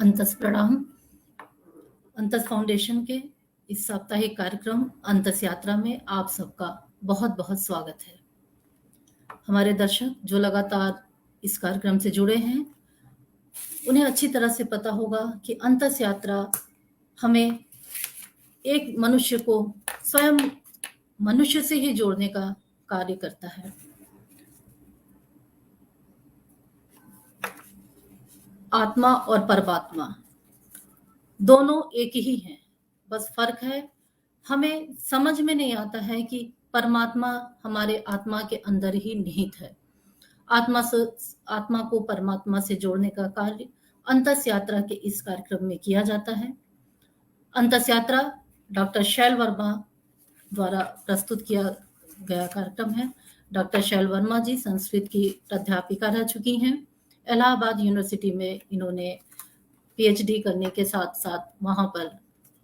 अंतस प्रणाम। अंतस फाउंडेशन के इस साप्ताहिक कार्यक्रम अंतस यात्रा में आप सबका बहुत बहुत स्वागत है। हमारे दर्शक जो लगातार इस कार्यक्रम से जुड़े हैं उन्हें अच्छी तरह से पता होगा कि अंतस यात्रा हमें एक मनुष्य को स्वयं मनुष्य से ही जोड़ने का कार्य करता है। आत्मा और परमात्मा दोनों एक ही हैं, बस फर्क है हमें समझ में नहीं आता है कि परमात्मा हमारे आत्मा के अंदर ही निहित है। आत्मा को परमात्मा से जोड़ने का कार्य अंतस यात्रा के इस कार्यक्रम में किया जाता है। अंतस यात्रा डॉक्टर शैल वर्मा द्वारा प्रस्तुत किया गया कार्यक्रम है। डॉक्टर शैल वर्मा जी संस्कृत की प्राध्यापिका रह चुकी हैं। इलाहाबाद यूनिवर्सिटी में इन्होंने पीएचडी करने के साथ साथ वहां पर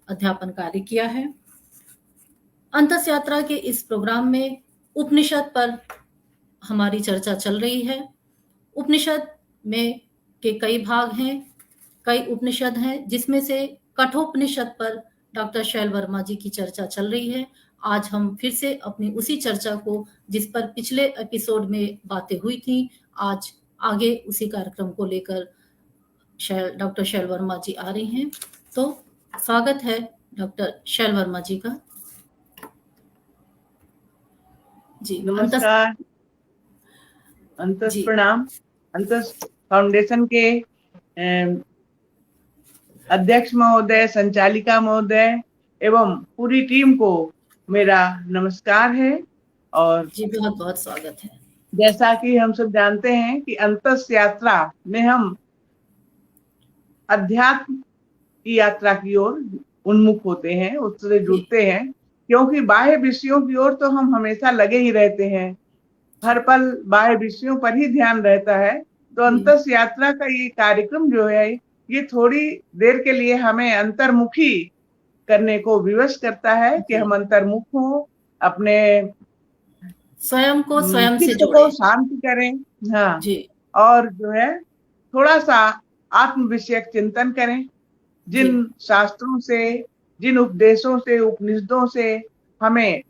अध्यापन कार्य किया है। अंतस यात्रा के इस प्रोग्राम में उपनिषद पर हमारी चर्चा चल रही है। उपनिषद में के कई भाग हैं, कई उपनिषद हैं, जिसमें से कठोपनिषद पर डॉक्टर शैल वर्मा जी की चर्चा चल रही है। आज हम फिर से अपनी उसी चर्चा को, जिस पर पिछले एपिसोड में बातें हुई थी, आज आगे उसी कार्यक्रम को लेकर डॉक्टर शैल वर्मा जी आ रही हैं। तो स्वागत है डॉक्टर शैल वर्मा जी का। जी नमस्कार। अंतस प्रणाम। अंतस फाउंडेशन के अध्यक्ष महोदय, संचालिका महोदय एवं पूरी टीम को मेरा नमस्कार है। और जी बहुत बहुत स्वागत है। जैसा कि हम सब जानते हैं कि अंतस यात्रा में हम अध्यात्म की यात्रा की ओर उन्मुख होते हैं, उससे जुड़ते हैं, क्योंकि बाह्य विषयों की ओर तो हम हमेशा लगे ही रहते हैं, हर पल बाह्य विषयों पर ही ध्यान रहता है। तो अंतस यात्रा का ये कार्यक्रम जो है, ये थोड़ी देर के लिए हमें अंतर्मुखी करने को विवश करता है कि हम अंतर्मुख हो, अपने स्वयं को स्वयं से जोड़ें, शांति करें। हाँ जी। और जो है थोड़ा सा आत्म विषयक चिंतन करें। जिन शास्त्रों से, जिन उपदेशों से, उपनिषदों से हमें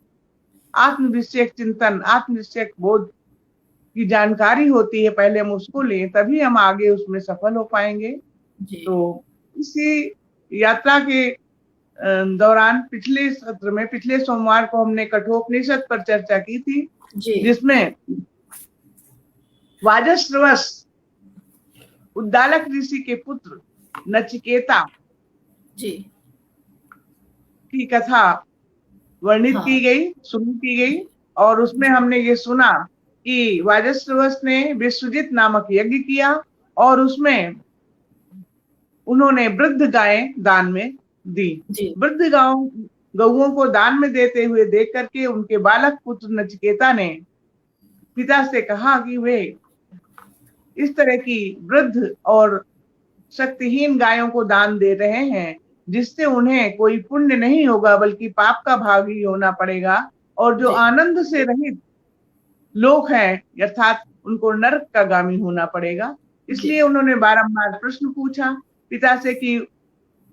आत्म विषयक चिंतन, आत्म विषयक बोध की जानकारी होती है, पहले हम उसको लें, तभी हम आगे उसमें सफल हो पाएंगे। तो इसी यात्रा के दौरान पिछले सत्र में, पिछले सोमवार को हमने कठोपनिषद पर चर्चा की थी, जिसमें वाजश्रवस उद्दालक ऋषि के पुत्र नचिकेता की कथा वर्णित की गई, शुरू की गई। और उसमें हमने ये सुना कि वाजश्रवस ने विश्वजित नामक यज्ञ किया और उसमें उन्होंने वृद्ध गायें दान में दी। वृद्ध गौओं को दान में देते हुए देख करके उनके बालक पुत्र नचिकेता ने पिता से कहा कि वे इस तरह की वृद्ध और शक्तिहीन गायों को दान दे रहे हैं, जिससे उन्हें कोई पुण्य नहीं होगा बल्कि पाप का भाग ही होना पड़ेगा। और जो आनंद से रहित लोग हैं, अर्थात उनको नरक का गामी होना पड़ेगा। इसलिए उन्होंने बारंबार प्रश्न पूछा पिता से कि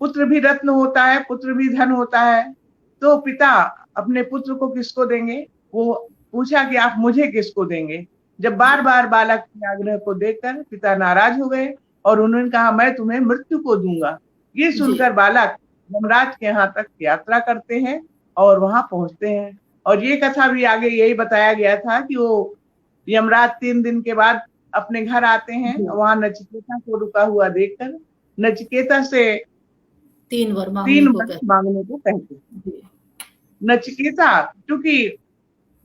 पुत्र भी रत्न होता है, पुत्र भी धन होता है, तो पिता अपने पुत्र को किसको देंगे? वो पूछा कि आप मुझे किसको देंगे? जब बार बार बालक के आग्रह को देखकर पिता नाराज हो गए और उन्होंने कहा, मैं तुम्हें मृत्यु को दूंगा। ये सुनकर बालक यमराज के यहाँ तक यात्रा करते हैं और वहां पहुंचते हैं। और ये कथा भी आगे यही बताया गया था कि वो यमराज 3 दिन के बाद अपने घर आते हैं। वहां नचिकेता को रुका हुआ देखकर नचिकेता से 3 वर मांगने को कहते हैं। नचिकेता क्योंकि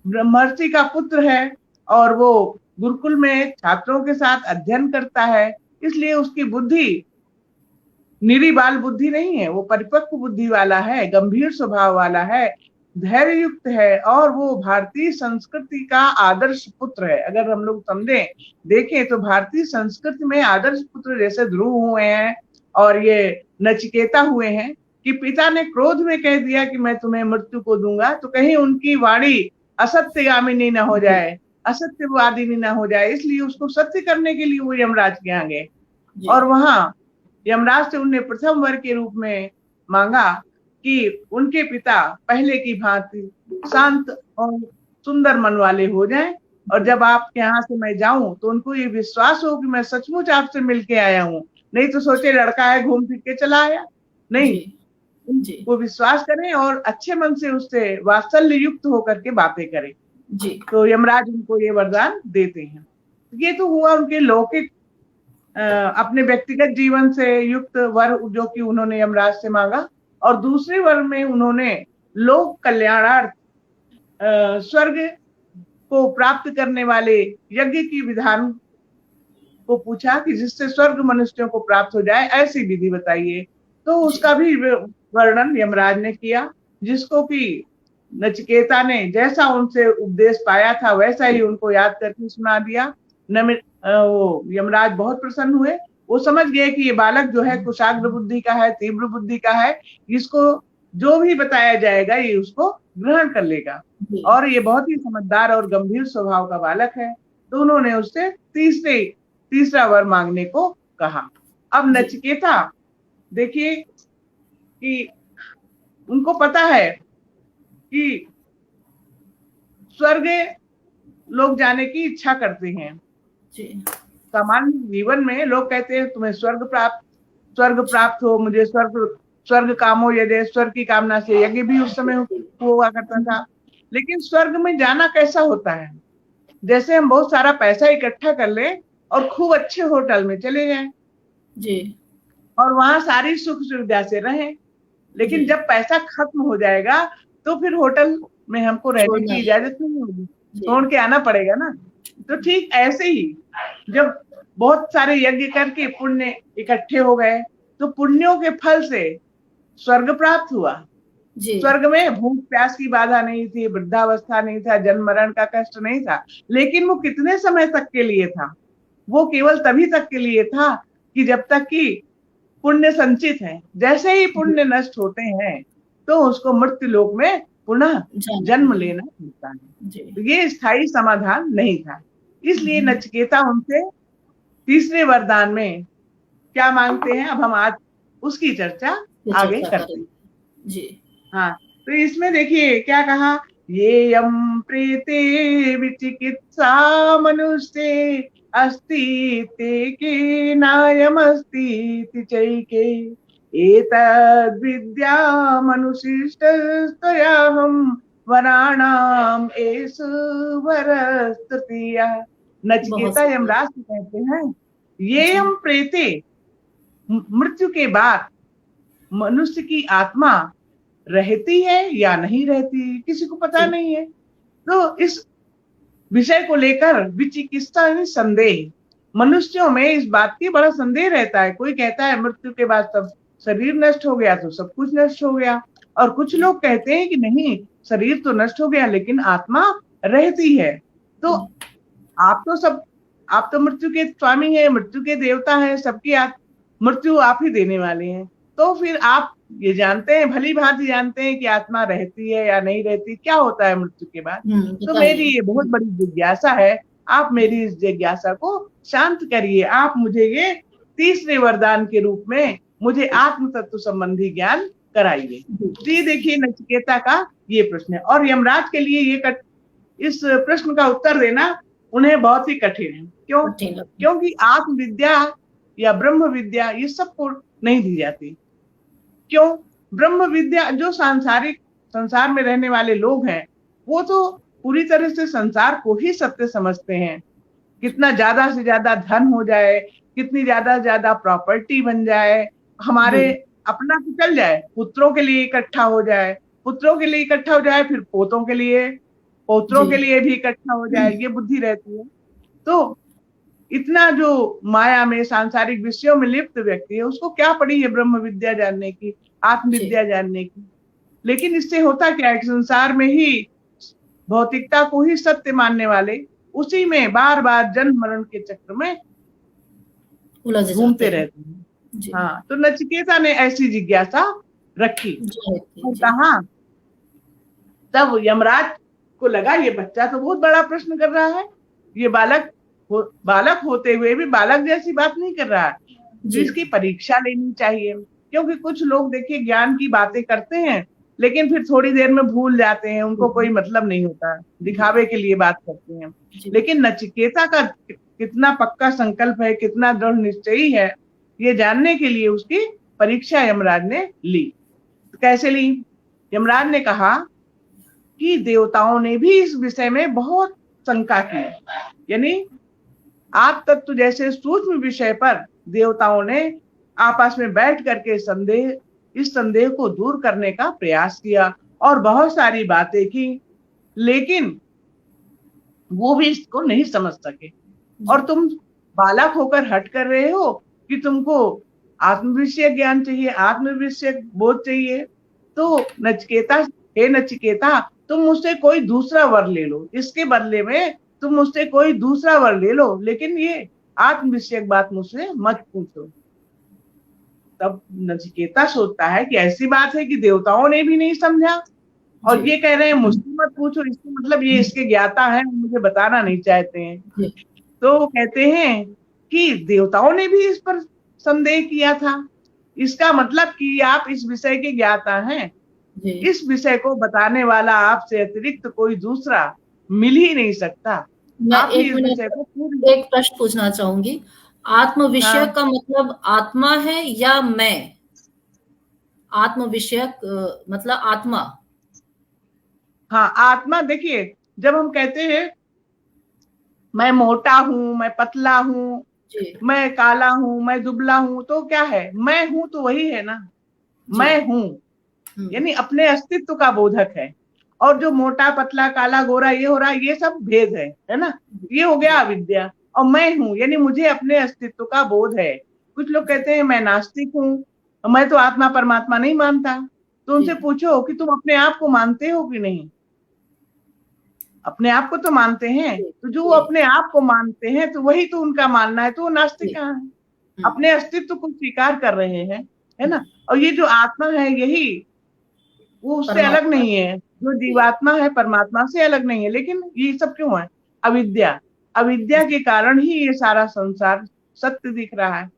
ब्रह्मर्षि का पुत्र है और वो गुरुकुल में छात्रों के साथ अध्ययन करता है, इसलिए उसकी बुद्धि निरी बाल बुद्धि नहीं है, वो परिपक्व बुद्धि वाला है, गंभीर स्वभाव वाला है, धैर्य युक्त है और वो भारतीय संस्कृति का आदर्श पुत्र है। अगर हम लोग समझें, देखें तो भारतीय संस्कृति में आदर्श पुत्र जैसे ध्रुव हुए हैं और ये नचिकेता हुए हैं कि पिता ने क्रोध में कह दिया कि मैं तुम्हें मृत्यु को दूंगा, तो कहीं उनकी वाणी असत्यगामिनी न हो जाए, असत्यवादिनी न हो जाए, इसलिए उसको सत्य करने के लिए वो यमराज के यहाँ गए। और वहां यमराज से उनने प्रथम वर के रूप में मांगा कि उनके पिता पहले की भांति शांत और सुंदर मन वाले हो जाएं, और जब आपके यहाँ से मैं जाऊं तो उनको ये विश्वास हो कि मैं सचमुच आपसे मिलके आया हूँ, नहीं तो सोचे लड़का है घूम फिर के चला आया। नहीं, जी वो विश्वास करें और अच्छे मन से उससे वात्सल्य युक्त होकर के बातें करें। जी तो यमराज उनको ये वरदान देते हैं। ये तो हुआ उनके लौकिक अपने व्यक्तिगत जीवन से युक्त वर जो कि उन्होंने यमराज से मांगा, और दूसरे वर में उन्होंने लोक कल्याणार्थ स्वर्ग को प्राप्त करने वाले यज्ञ की विधान को पूछा कि जिससे स्वर्ग मनुष्यों को प्राप्त हो जाए, ऐसी विधि बताइए। तो उसका भी वर्णन यमराज ने किया, जिसको कि नचिकेता ने जैसा उनसे उपदेश पाया था वैसा ही उनको याद करके सुना दिया। वो यमराज बहुत प्रसन्न हुए। वो समझ गए कि ये बालक जो है कुशाग्र बुद्धि का है, तीव्र बुद्धि का है, इसको जो भी बताया जाएगा ये उसको ग्रहण कर लेगा, और ये बहुत ही समझदार और गंभीर स्वभाव का बालक है। तो उन्होंने उससे तीसरा वर मांगने को कहा। अब नचिकेता देखिए कि उनको पता है कि स्वर्ग लोग जाने की इच्छा करते हैं। सामान्य जीवन में लोग कहते हैं तुम्हें स्वर्ग प्राप्त हो, मुझे स्वर्ग काम हो, यदि स्वर्ग की कामना से यज्ञ भी उस समय हुआ करता था। लेकिन स्वर्ग में जाना कैसा होता है? जैसे हम बहुत सारा पैसा इकट्ठा कर ले और खूब अच्छे होटल में चले जाएं जी, और वहां सारी सुख सुविधा से रहें, लेकिन जब पैसा खत्म हो जाएगा तो फिर होटल में हमको रहने की इजाजत नहीं होगी, छोड़ के आना पड़ेगा ना। तो ठीक ऐसे ही जब बहुत सारे यज्ञ करके पुण्य इकट्ठे हो गए तो पुण्यों के फल से स्वर्ग प्राप्त हुआ। स्वर्ग में भूख प्यास की बाधा नहीं थी, वृद्धावस्था नहीं था, जन्म मरण का कष्ट नहीं था। लेकिन वो कितने समय तक के लिए था? वो केवल तभी तक के लिए था कि जब तक कि पुण्य संचित है। जैसे ही पुण्य नष्ट होते हैं तो उसको मृत्यु लोक में पुनः जन्म लेना पड़ता है। तो ये स्थायी समाधान नहीं था। इसलिए नचिकेता उनसे तीसरे वरदान में क्या मांगते हैं, अब हम आज उसकी चर्चा आगे करते हैं। जी हाँ, तो इसमें देखिए क्या कहा, ये यम प्रीते विचिकित्सा मनुष्य अस्ति ते के नायम अस्ति चैके एतद् विद्या मनुशिष्टस्तयाहं वराणाम एषु वरस्तृतीया। नचिकेता यमराज से कहते हैं, ये यम प्रेते, मृत्यु के बाद मनुष्य की आत्मा रहती है या नहीं रहती किसी को पता नहीं है। तो इस विषय को लेकर विचिकित्सा यानी संदेह, मनुष्यों में इस बात की बड़ा संदेह रहता है। कोई कहता है मृत्यु के बाद सब शरीर नष्ट हो गया तो सब कुछ नष्ट हो गया, और कुछ लोग कहते हैं कि नहीं, शरीर तो नष्ट हो गया लेकिन आत्मा रहती है। तो आप तो मृत्यु के स्वामी हैं, मृत्यु के देवता हैं, सबकी मृत्यु आप ही देने वाले हैं। तो फिर आप ये जानते हैं, भली भांति जानते हैं कि आत्मा रहती है या नहीं रहती, क्या होता है मृत्यु के बाद। तो मेरी ये बहुत बड़ी जिज्ञासा है, आप मेरी इस जिज्ञासा को शांत करिए। आप मुझे ये तीसरे वरदान के रूप में मुझे आत्म तत्व संबंधी ज्ञान कराइए। ये देखिए नचिकेता का ये प्रश्न है, और यमराज के लिए ये इस प्रश्न का उत्तर देना उन्हें बहुत ही कठिन है। क्यों? क्योंकि आत्मविद्या या ब्रह्म विद्या ये सबको नहीं दी जाती। क्यों? ब्रह्म विद्या जो संसार में रहने वाले लोग हैं वो तो पूरी तरह से संसार को ही सत्य समझते हैं। कितना ज्यादा से ज्यादा धन हो जाए, कितनी ज्यादा से ज्यादा प्रॉपर्टी बन जाए, हमारे अपना तो चल जाए, पुत्रों के लिए इकट्ठा हो जाए, फिर पोतों के लिए, पौत्रों के लिए भी इकट्ठा हो जाए, ये बुद्धि रहती है। तो इतना जो माया में सांसारिक विषयों में लिप्त व्यक्ति है उसको क्या पड़ी है ब्रह्म विद्या जानने की, आत्मविद्या जानने की। लेकिन इससे होता क्या है कि संसार में ही भौतिकता को ही सत्य मानने वाले उसी में बार बार जन्म मरण के चक्र में घूमते रहते हैं। हाँ, तो नचिकेता ने ऐसी जिज्ञासा रखी और कहा, तब यमराज को लगा ये बच्चा तो बहुत बड़ा प्रश्न कर रहा है, ये बालक होते हुए भी बालक जैसी बात नहीं कर रहा है। तो इसकी परीक्षा लेनी चाहिए। क्योंकि कुछ लोग देखिए ज्ञान की बातें करते हैं लेकिन फिर थोड़ी देर में भूल जाते हैं, उनको कोई मतलब नहीं होता, दिखावे के लिए बात करते हैं। लेकिन नचिकेता का कितना पक्का संकल्प है, कितना दृढ़ निश्चयी है, ये जानने के लिए उसकी परीक्षा यमराज ने ली। तो कैसे ली? यमराज ने कहा कि देवताओं ने भी इस विषय में बहुत शंका की, यानी आप तत्व जैसे सूक्ष्म विषय पर देवताओं ने आपस में बैठ करके इस संदेह को दूर करने का प्रयास किया और बहुत सारी बातें की, लेकिन वो भी इसको नहीं समझ सके। और तुम बालक होकर हट कर रहे हो कि तुमको आत्मविषय ज्ञान चाहिए, आत्मविषय बोध चाहिए। तो नचिकेता, हे नचिकेता, तुम मुझसे कोई दूसरा वर ले लो, इसके बदले में तुम मुझसे कोई दूसरा वर ले लो, लेकिन ये आत्मविषयक बात मुझसे मत पूछो। तब नचिकेता सोचता है कि ऐसी बात है कि देवताओं ने भी नहीं समझा और ये कह रहे हैं मुझसे मत पूछो, इसका मतलब ये इसके ज्ञाता है, मुझे बताना नहीं चाहते हैं। तो वो कहते हैं कि देवताओं ने भी इस पर संदेह किया था, इसका मतलब कि आप इस विषय के ज्ञाता हैं, इस विषय को बताने वाला आपसे अतिरिक्त कोई दूसरा मिल ही नहीं सकता। मैं एक प्रश्न पूछना चाहूंगी, आत्म विषय का मतलब आत्मा है या मैं? आत्म विषयक मतलब आत्मा। हाँ, आत्मा, देखिए जब हम कहते हैं मैं मोटा हूं, मैं पतला हूं, मैं काला हूं, मैं दुबला हूं, तो क्या है? मैं हूं तो वही है ना, मैं हूं, यानी अपने अस्तित्व का बोधक है। और जो मोटा पतला काला गोरा ये हो रहा है, ये सब भेद है ना, ये हो गया अविद्या। और मैं हूं यानी मुझे अपने अस्तित्व का बोध है। कुछ लोग कहते हैं मैं नास्तिक हूं, मैं तो आत्मा परमात्मा नहीं मानता। तो उनसे पूछो कि तुम अपने आप को मानते हो कि नहीं? अपने आप को तो मानते हैं, तो जो अपने आप को मानते हैं तो वही तो उनका मानना है, तो वो नास्तिक कहाँ है? अपने अस्तित्व को स्वीकार कर रहे हैं, है ना। और ये जो आत्मा है यही, वो उससे अलग नहीं है, जो जीवात्मा है परमात्मा से अलग नहीं है। लेकिन ये सब क्यों है? अविद्या। अविद्या के कारण ही ये सारा संसार सत्य दिख रहा है,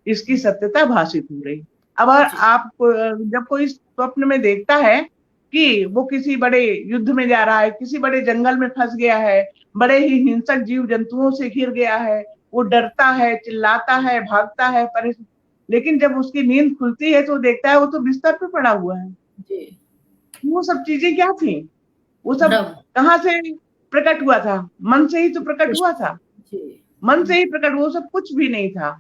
इसकी सत्यता भाषित हो रही। अब आप जब कोई स्वप्न में देखता है कि वो किसी बड़े युद्ध में जा रहा है, किसी बड़े जंगल में फंस गया है, बड़े ही हिंसक जीव जंतुओं से घिर गया है, वो डरता है, चिल्लाता है, भागता है, लेकिन जब उसकी नींद खुलती है तो देखता है वो तो बिस्तर पे पड़ा हुआ है। वो सब चीजें क्या थी? वो सब कहाँ से प्रकट हुआ था? मन से ही तो प्रकट हुआ था, मन से ही प्रकट, वो सब कुछ भी नहीं था।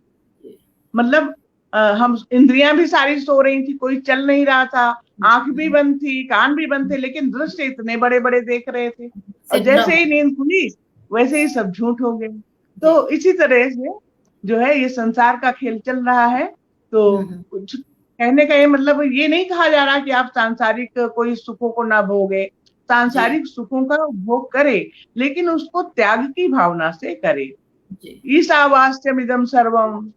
मतलब हम इंद्रियां भी सारी सो रही थी, कोई चल नहीं रहा था, आंख भी बंद थी, कान भी बंद थे, लेकिन दृश्य इतने बड़े बड़े देख रहे थे। और जैसे ही नींद खुली वैसे ही सब झूठ हो गए। तो इसी तरह से जो है ये संसार का खेल चल रहा है। तो कुछ कहने का ये मतलब ये नहीं कहा जा रहा कि आप सांसारिक कोई सुखों को ना भोगे, सांसारिक सुखों का भोग करे, लेकिन उसको त्याग की भावना से करे। ईशावास्यमिदं सर्वम,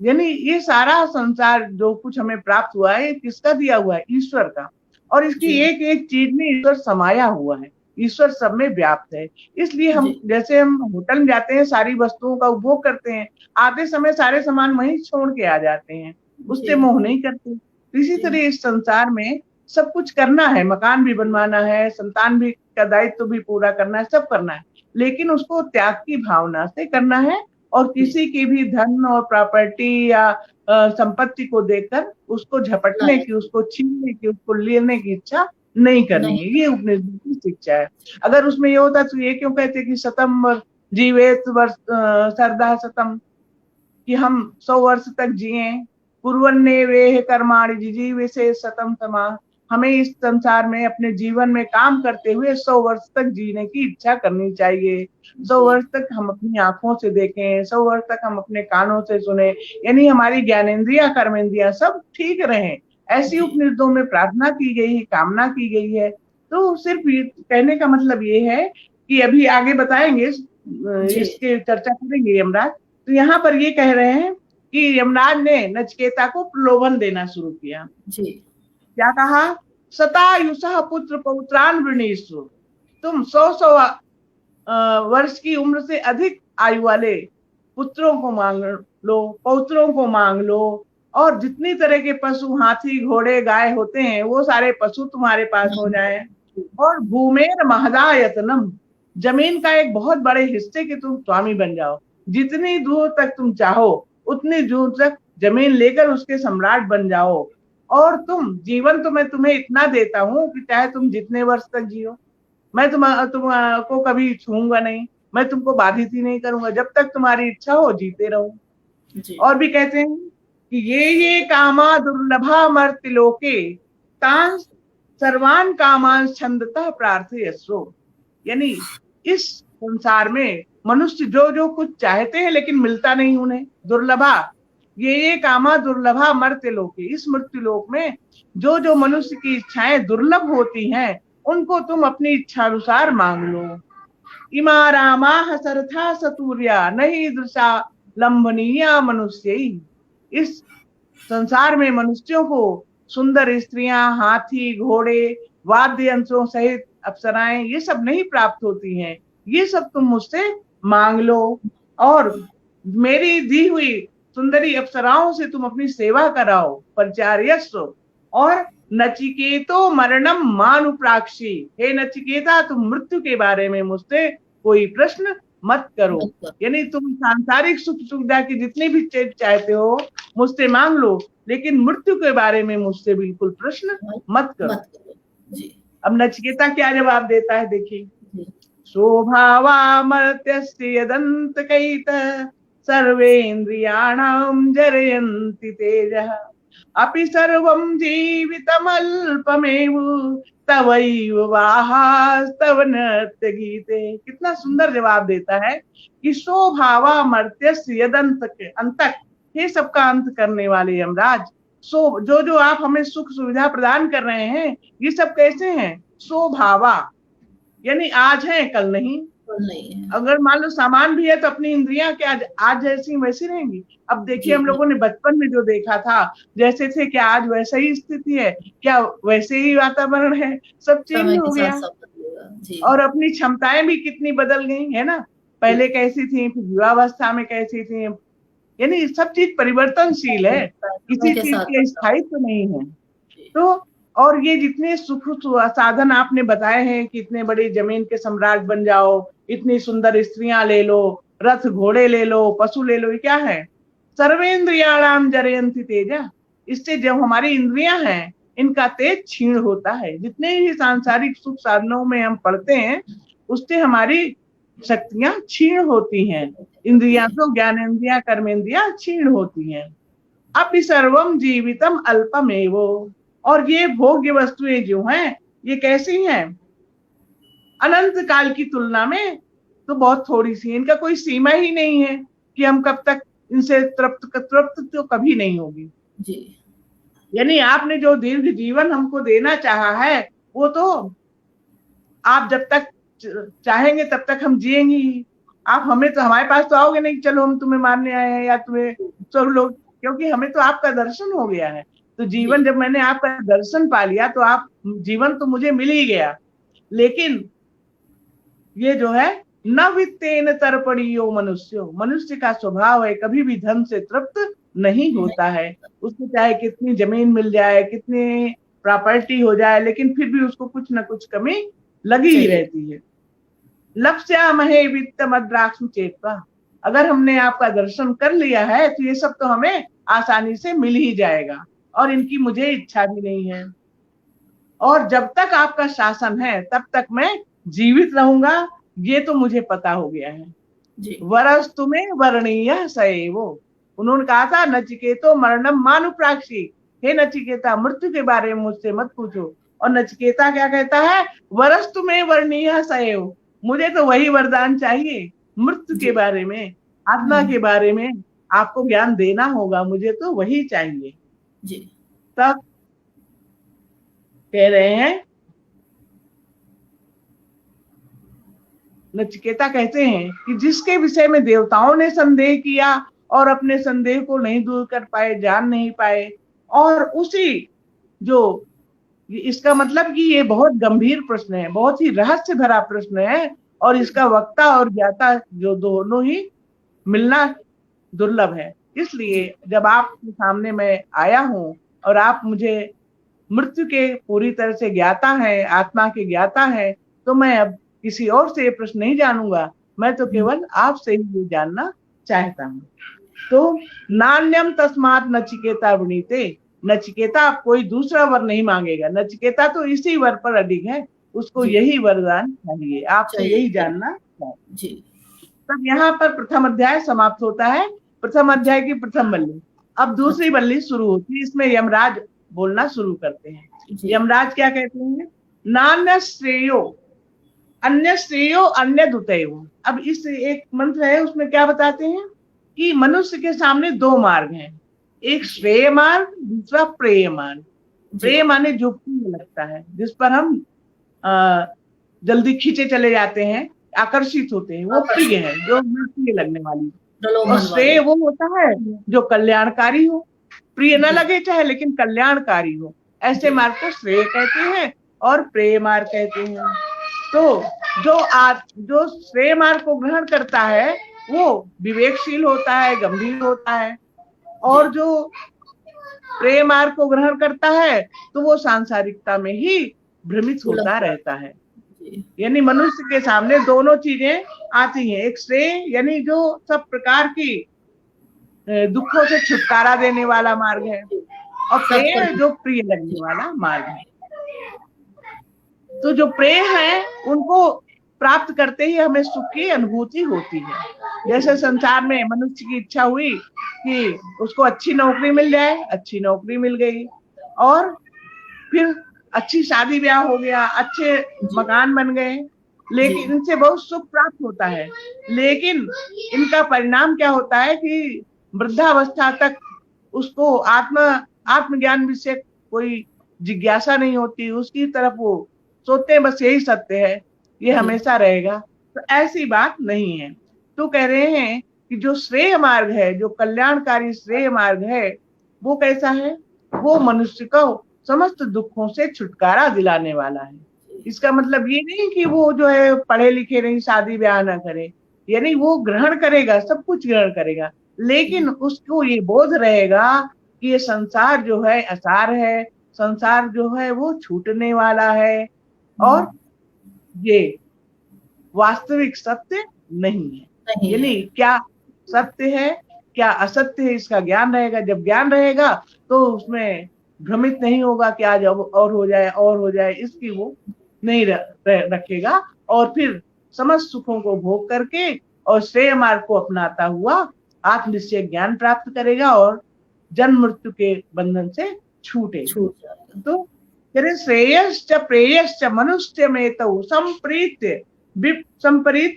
यानी ये सारा संसार जो कुछ हमें प्राप्त हुआ है किसका दिया हुआ है? ईश्वर का। और इसकी एक एक चीज में ईश्वर समाया हुआ है, ईश्वर सब में व्याप्त है। इसलिए हम जैसे हम होटल में जाते हैं, सारी वस्तुओं का उपभोग करते हैं, आते समय सारे सामान वहीं छोड़ के आ जाते हैं, उससे मोह नहीं करते। तो इसी तरह इस संसार में सब कुछ करना है, मकान भी बनवाना है, संतान भी का दायित्व भी पूरा करना है, सब करना है, लेकिन उसको त्याग की भावना से करना है। और किसी की भी धन और प्रॉपर्टी या संपत्ति को देखकर उसको झपटने की, उसको छीनने की, उसको लेने की इच्छा नहीं करनी है। ये उपनिषद की शिक्षा है। अगर उसमें ये होता तो ये क्यों कहते कि शतम जीवेत वर्ष सरदा शतम, कि हम 100 वर्ष तक जिए, पूर्वन्ने वेह कर्माणि जिजीवे से शतम तमा, हमें इस संसार में अपने जीवन में काम करते हुए 100 वर्ष तक जीने की इच्छा करनी चाहिए। 100 वर्ष तक हम अपनी आंखों से देखें, 100 वर्ष तक हम अपने कानों से सुने, यानी हमारी ज्ञानेंद्रिया कर्मेंद्रिया सब ठीक रहें, ऐसी उपनिषदों में प्रार्थना की गई है, कामना की गई है। तो सिर्फ कहने का मतलब ये है कि अभी आगे बताएंगे, इसके चर्चा करेंगे यमराज। तो यहाँ पर ये कह रहे हैं कि यमराज ने नचिकेता को प्रलोभन देना शुरू किया। क्या कहा? शतायुषः पुत्र पौत्रान वृणीषु, तुम 100 वर्ष की उम्र से अधिक आयु वाले पुत्रों को मांग लो, पौत्रों को मांग लो, और जितनी तरह के पशु, हाथी, घोड़े, गाय होते हैं, वो सारे पशु तुम्हारे पास हो जाए। और भूमेर महदायतनम, जमीन का एक बहुत बड़े हिस्से के तुम स्वामी बन जाओ। जितनी दूर तक तुम चाहो उतनी दूर तक जमीन लेकर उसके सम्राट बन जाओ। और जीवन तो मैं तुम्हें इतना देता हूं कि चाहे तुम जितने वर्ष तक जियो, मैं तुमको कभी छूऊंगा नहीं, मैं तुमको बाधित ही नहीं करूंगा, जब तक तुम्हारी इच्छा हो जीते रहो। और भी कहते हैं कि ये कामा दुर्लभा मर्त्य लोके तां सर्वान कामान छंदतः प्रार्थयस्व। यानी इस संसार में मनुष्य जो जो कुछ चाहते हैं लेकिन मिलता नहीं उन्हें, दुर्लभा, ये कामा दुर्लभा मर्त्य लोके, इस मृत्यु लोक में जो जो मनुष्य की इच्छाएं दुर्लभ होती हैं उनको तुम अपनी इच्छा अनुसार मांग लो। इमा रामा सरथा सतूर्या नहीं दृशा लंबनीया मनुष्य। इस संसार में मनुष्यों को सुंदर स्त्रियां, हाथी, घोड़े, वाद्य यंत्रों सहित अप्सराएं, ये सब नहीं प्राप्त होती हैं। ये सब तुम मुझसे मांग लो और मेरी दी हुई सुंदरी अप्सराओं से तुम अपनी सेवा कराओ, परिचार्यस्व। और नचिकेतो मरणम मानुप्राक्षी, हे नचिकेता तुम मृत्यु के बारे में मुझसे कोई प्रश्न मत करो। यानी तुम सांसारिक सुख सुविधा की जितनी भी चीज चाहते हो मुझसे मांग लो, लेकिन मृत्यु के बारे में मुझसे बिल्कुल प्रश्न मत करो। अब नचिकेता क्या जवाब देता है, देखिए। स्वभावा मर्त्यस्य यदन्तकैतः सर्वेन्द्रियाणां जरयन्ति तेजः अपि सर्वं जीवितमल्पमेव तवैव वाहास्तव नृत्य गीते। कितना सुंदर जवाब देता है कि स्वभावा मर्त्यस्य यदन्तक, हे सबका अंत करने वाले यमराज, जो जो आप हमें सुख सुविधा प्रदान कर रहे हैं ये सब कैसे हैं? स्वभावा यानी आज है कल नहीं। अगर मान लो सामान भी है तो अपनी इंद्रियां क्या आज जैसी वैसी रहेंगी? अब देखिए हम लोगों ने बचपन में जो देखा था जैसे थे, क्या आज वैसा ही स्थिति है? क्या वैसे ही वातावरण है? सब चेंज हो गया। और अपनी क्षमताएं भी कितनी बदल गई है ना, पहले कैसी थी, फिर युवावस्था में कैसी थी, यानी सब चीज परिवर्तनशील है, किसी चीज के स्थायित्व नहीं है। तो और ये जितने सुख साधन आपने बताए हैं कि इतने बड़ी जमीन के सम्राट बन जाओ, इतनी सुंदर स्त्रियां ले लो, रथ घोड़े ले लो, पशु ले लो, ये क्या है? सर्वेन्द्रियाणाम जरयन्ति तेजा, इससे जब हमारी इंद्रियां हैं इनका तेज क्षीण होता है। जितने भी सांसारिक सुख साधनों में हम पढ़ते हैं उससे हमारी शक्तियां क्षीण होती हैं। इंद्रियां तो ज्ञानेन्द्रिया कर्मेंद्रिया क्षीण होती हैं। अपि सर्वम जीवितम अल्पमेव, और ये भोग्य वस्तुएं जो हैं ये कैसी हैं? अनंत काल की तुलना में तो बहुत थोड़ी सी, इनका कोई सीमा ही नहीं है कि हम कब तक इनसे तृप्त तो कभी नहीं होगी जी। यानी आपने जो दीर्घ जीवन हमको देना चाहा है वो तो आप जब तक चाहेंगे तब तक हम जिएंगे ही। आप हमें तो हमारे पास तो आओगे नहीं, चलो हम तुम्हें मारने आए हैं या तुम्हें सब लोग, क्योंकि हमें तो आपका दर्शन हो गया है। तो जीवन जब मैंने आपका दर्शन पा लिया तो आप जीवन तो मुझे मिल ही गया। लेकिन ये जो है न वित्तेन तर्पणीयो मनुष्यो, मनुष्य का स्वभाव है कभी भी धन से तृप्त नहीं होता है। उसको चाहे कितनी जमीन मिल जाए, कितनी प्रॉपर्टी हो जाए, लेकिन फिर भी उसको कुछ न कुछ कमी लगी ही रहती है। लप्स्यामहे वित्त मद्राक्षु चेत्वा, अगर हमने आपका दर्शन कर लिया है तो ये सब तो हमें आसानी से मिल ही जाएगा और इनकी मुझे इच्छा भी नहीं है। और जब तक आपका शासन है तब तक मैं जीवित रहूंगा, ये तो मुझे पता हो गया है जी। वरस तुम्हें वर्णीय सएवो, उन्होंने कहा था नचिकेतो मरणम मानुप्राक्षी, हे नचिकेता मृत्यु के बारे में मुझसे मत पूछो। और नचिकेता क्या कहता है? वरस तुम्हें वर्णीय सएव, मुझे तो वही वरदान चाहिए, मृत्यु के बारे में, आत्मा के बारे में आपको ज्ञान देना होगा, मुझे तो वही चाहिए जी। तब कह रहे हैं, नचिकेता कहते हैं कि जिसके विषय में देवताओं ने संदेह किया और अपने संदेह को नहीं दूर कर पाए, जान नहीं पाए, और उसी जो इसका मतलब कि ये बहुत गंभीर प्रश्न है, बहुत ही रहस्य भरा प्रश्न है, और इसका वक्ता और ज्ञाता जो दोनों ही मिलना दुर्लभ है। इसलिए जब आपके सामने मैं आया हूँ और आप मुझे मृत्यु के पूरी तरह से ज्ञाता है, आत्मा के ज्ञाता है, तो मैं अब किसी और से ये प्रश्न नहीं जानूंगा, मैं तो केवल आपसे ही ये जानना चाहता हूँ। तो नान्यम तस्मात नचिकेता वृणीते, नचिकेता कोई दूसरा वर नहीं मांगेगा, नचिकेता तो इसी वर पर अडिग है, उसको यही वरदान चाहिए, आपसे यही जानना चाहिए। तब यहाँ पर प्रथम अध्याय समाप्त होता है, प्रथम अध्याय की प्रथम बल्ली। अब दूसरी बल्ली शुरू होती है, इसमें यमराज बोलना शुरू करते हैं। यमराज क्या कहते हैं? नान्य श्रेयो, अन्य श्रेयो अन्य दुतयो। अब इस एक मंत्र है, उसमें क्या बताते हैं कि मनुष्य के सामने दो मार्ग हैं, एक श्रेय मार्ग, दूसरा प्रेय मार्ग। प्रेय माने जो प्रिय लगता है, जिस पर हम जल्दी खींचे चले जाते हैं, आकर्षित होते हैं, वो प्रिय है, जो प्रिय लगने वाली। और श्रेय वो होता है जो कल्याणकारी हो, प्रिय न लगे चाहे लेकिन कल्याणकारी हो, ऐसे मार्ग को श्रेय कहते हैं और प्रेय मार्ग कहते हैं। तो जो श्रेय मार्ग को ग्रहण करता है वो विवेकशील होता है, गंभीर होता है, और जो प्रेय मार्ग को ग्रहण करता है तो वो सांसारिकता में ही भ्रमित होता रहता है। यानी मनुष्य के सामने दोनों चीजें आती हैं, एक श्रेय यानी जो सब प्रकार की दुखों से छुटकारा देने वाला मार्ग है, और प्रेय जो प्रिय लगने वाला मार्ग है। तो जो प्रेय है उनको प्राप्त करते ही हमें सुख की अनुभूति होती है। जैसे संसार में मनुष्य की इच्छा हुई कि उसको अच्छी नौकरी मिल जाए, अच्छी नौकरी मिल गई, और फिर अच्छी शादी ब्याह हो गया, अच्छे मकान बन गए, लेकिन इनसे बहुत सुख प्राप्त होता है, लेकिन इनका परिणाम क्या होता है कि वृद्धावस्था तक उसको आत्मज्ञान विषय कोई जिज्ञासा नहीं होती, उसकी तरफ वो सोचते बस यही सत्य है, ये हमेशा रहेगा। तो ऐसी बात नहीं है। तो कह रहे हैं कि जो श्रेय मार्ग है, जो कल्याणकारी श्रेय मार्ग है, वो कैसा है? वो मनुष्य को समस्त दुखों से छुटकारा दिलाने वाला है। इसका मतलब ये नहीं कि वो जो है पढ़े लिखे नहीं, शादी ब्याह ना करे, यानी वो ग्रहण करेगा, सब कुछ ग्रहण करेगा, लेकिन उसको ये बोध रहेगा कि ये संसार जो है असार है, संसार जो है वो छूटने वाला है, और ये वास्तविक सत्य नहीं है। यानी क्या सत्य है क्या असत्य है, इसका ज्ञान रहेगा। जब ज्ञान रहेगा तो उसमें भ्रमित नहीं होगा कि आज और हो जाए और हो जाए, इसकी वो नहीं रखेगा, और फिर समस्त सुखों को भोग करके और श्रेय मार्ग को अपनाता हुआ आत्मनिश्चय ज्ञान प्राप्त करेगा और जन्म मृत्यु के बंधन से छूटेगा। तो श्रेयश्च प्रेयश्च मनुष्य में तो संप्रीत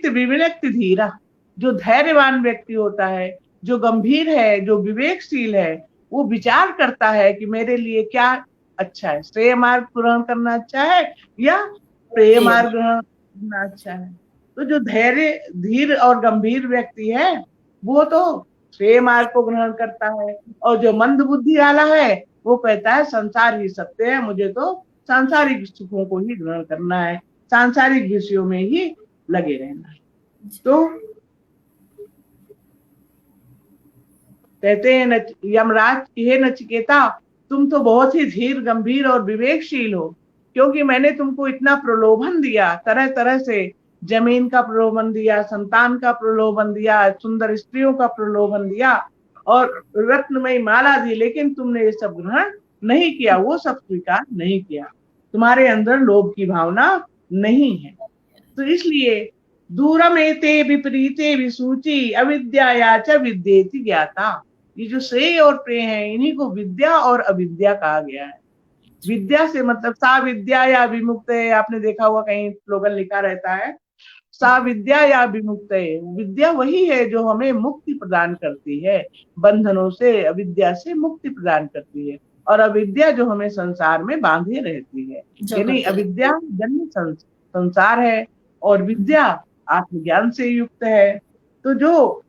विविनक्ति धीरा। जो धैर्यवान व्यक्ति होता है, जो गंभीर है, जो विवेकशील है, वो विचार करता है कि मेरे लिए क्या अच्छा है, श्रेय मार्ग ग्रहण करना अच्छा है या प्रेय मार्ग ग्रहण करना अच्छा है। तो जो धीर और गंभीर व्यक्ति है वो तो श्रेय मार्ग को ग्रहण करता है, और जो मंद बुद्धि वाला है वो कहता है संसार ही सत्य है, मुझे तो सांसारिक सुखों को ही ग्रहण करना है, सांसारिक विषयों में ही लगे रहना है। तो कहते हैं यमराज हे नचिकेता, तुम तो बहुत ही धीर गंभीर और विवेकशील हो, क्योंकि मैंने तुमको इतना प्रलोभन दिया, तरह तरह से जमीन का प्रलोभन दिया, संतान का प्रलोभन दिया, सुंदर स्त्रियों का प्रलोभन दिया और रत्नमयी माला दी, लेकिन तुमने ये सब ग्रहण नहीं किया, वो सब स्वीकार नहीं किया, तुम्हारे अंदर लोभ की भावना नहीं है। तो इसलिए दूरम एते विपरीते विसूचि अविद्या च विद्येति ज्ञाता। ये जो श्रेय और प्रेय है, इन्हीं को विद्या और अविद्या कहा गया है। विद्या से मतलब सा विद्या या विमुक्त है, आपने देखा हुआ कहीं स्लोगन लिखा रहता है, सा विद्या या विमुक्त है। विद्या वही है जो हमें मुक्ति प्रदान करती है, बंधनों से, अविद्या से मुक्ति प्रदान करती है, और अविद्या जो हमें संसार में बांधे रहती है। यानी अविद्या जन्म संसार है और विद्या आत्मज्ञान से युक्त है। तो जो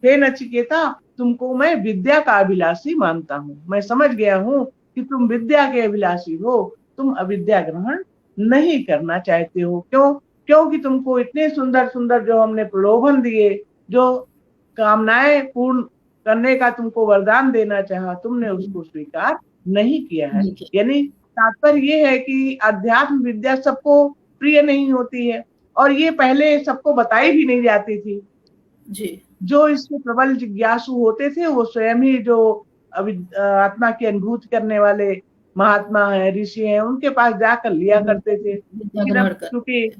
हे नचिकेता, तुमको मैं विद्या का अभिलाषी मानता हूँ, मैं समझ गया हूँ कि तुम विद्या के अभिलाषी हो, तुम अविद्या ग्रहण नहीं करना चाहते हो। क्यों? क्योंकि तुमको इतने सुंदर सुंदर जो हमने प्रलोभन दिए, जो कामनाएं पूर्ण करने का तुमको वरदान देना चाहा, तुमने उसको स्वीकार नहीं किया है। यानी तात्पर्य ये है कि अध्यात्म विद्या सबको प्रिय नहीं होती है, और ये पहले सबको बताई भी नहीं जाती थी जी। जो इसके प्रबल जिज्ञासु होते थे वो स्वयं ही जो आत्मा की अनुभूति करने वाले महात्मा है, ऋषि हैं, उनके पास जाकर लिया करते थे। लेकिन अब क्योंकि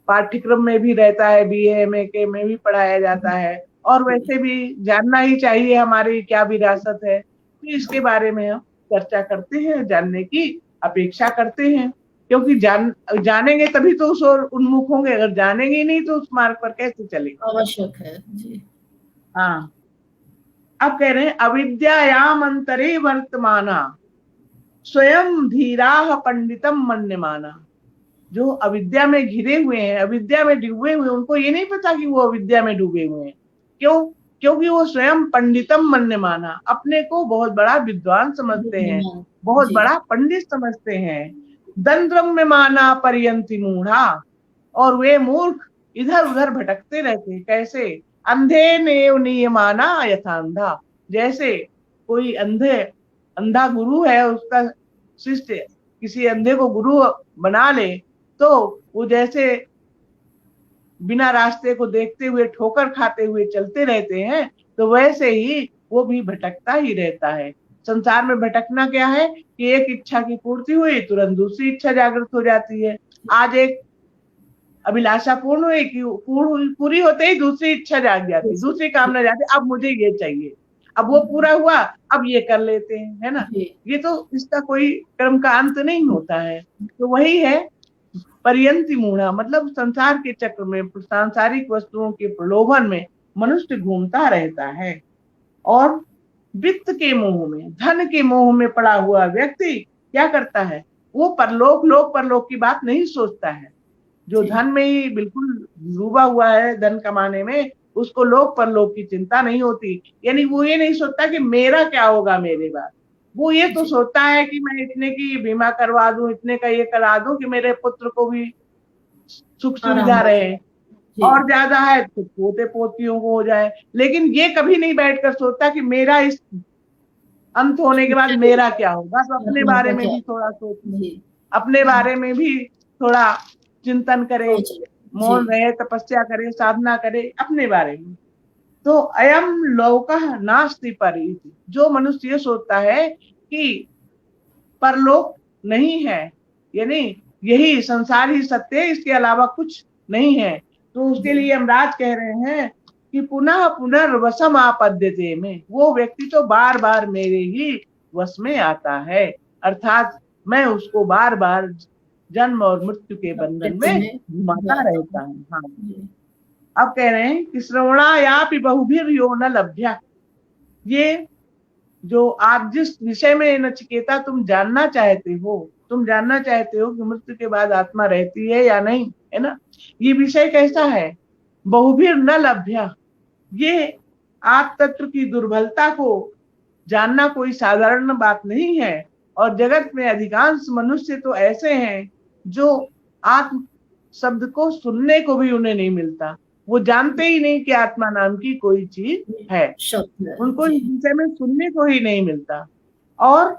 पाठ्यक्रम में भी रहता है, BA MA के में भी पढ़ाया जाता है, और वैसे भी जानना ही चाहिए हमारी क्या विरासत है, तो इसके बारे में हम चर्चा करते हैं, जानने की अपेक्षा करते हैं, क्योंकि जानेंगे तभी तो उस ओर उन्मुख होंगे, अगर जानेंगे नहीं तो उस मार्ग पर कैसे चलेंगे। आवश्यक है जी। हाँ, अब कह रहे हैं अविद्यायाम अंतरे वर्तमाना स्वयं धीराह पंडितम मन्यमाना। जो अविद्या में घिरे हुए हैं, अविद्या में डूबे हुए, उनको ये नहीं पता कि वो अविद्या में डूबे हुए हैं। क्यों? क्योंकि वो स्वयं पंडितम मन्यमाना, अपने को बहुत बड़ा विद्वान समझते हैं, बहुत बड़ा पंडित समझते हैं। दंद्रम में माना पर्यंति मूढ़ा, और वे मूर्ख इधर उधर भटकते रहते। कैसे? अंधे नेव नियमाना यथा अंधा, जैसे कोई अंधा गुरु है, उसका शिष्य किसी अंधे को गुरु बना ले तो वो जैसे बिना रास्ते को देखते हुए ठोकर खाते हुए चलते रहते हैं, तो वैसे ही वो भी भटकता ही रहता है। संसार में भटकना क्या है कि एक इच्छा की पूर्ति हुई, तुरंत दूसरी इच्छा जागृत हो जाती है। आज एक अभिलाषा पूर्ण हुई कि पूरी होते ही दूसरी इच्छा जाग जाती, दूसरी कामना जाती, अब मुझे ये चाहिए, अब वो पूरा हुआ, अब ये कर लेते हैं, है ना। ये तो इसका कोई क्रम का अंत नहीं होता है। तो वही है पर्यंति मूढ़ा, मतलब संसार के चक्र में, सांसारिक वस्तुओं के प्रलोभन में मनुष्य घूमता रहता है, और वित्त के मोह में, धन के मोह में पड़ा हुआ व्यक्ति क्या करता है, वो परलोक, लोक परलोक की बात नहीं सोचता है। जो धन में ही बिल्कुल डूबा हुआ है, धन कमाने में, उसको लोक परलोक की चिंता नहीं होती। यानी वो ये नहीं सोचता कि मेरा क्या होगा मेरे बाद, वो ये तो सोचता है कि मैं इतने की बीमा करवा दूं, इतने का ये करा दूं कि मेरे पुत्र को भी सुख सुविधा रहे, और ज्यादा है तो पोते पोतियों को हो जाए। लेकिन ये कभी नहीं बैठकर सोचता कि मेरा इस अंत होने के बाद मेरा क्या होगा। तो अपने बारे में भी थोड़ा सोचे, अपने बारे में भी थोड़ा चिंतन करे, मौन रहे, तपस्या करे, साधना करे अपने बारे में। तो अयम लोकः नास्ति परीति, जो मनुष्य ये सोचता है कि परलोक नहीं है, यानी यही संसार ही सत्य है, इसके अलावा कुछ नहीं है, तो उसके लिए यमराज कह रहे हैं कि पुनः पुनर्वशम आपद्यते में, वो व्यक्ति तो बार बार मेरे ही वश में आता है, अर्थात मैं उसको बार बार जन्म और मृत्यु के बंधन में घुमाता रहता हूँ। हाँ, अब कह रहे हैं कि श्रवणायापि बहुभिर यो न लभ्या, ये जो आप जिस विषय में नचिकेता तुम जानना चाहते हो, तुम जानना चाहते हो कि मृत्यु के बाद आत्मा रहती है या नहीं, है ना, ये विषय कैसा है, बहुभिर न लभ्या, ये आप तत्व की दुर्बलता को जानना कोई साधारण बात नहीं है। और जगत में अधिकांश मनुष्य तो ऐसे हैं जो आत्म शब्द को सुनने को भी उन्हें नहीं मिलता, वो जानते ही नहीं कि आत्मा नाम की कोई चीज है, उनको इस विषय में सुनने को ही नहीं मिलता। और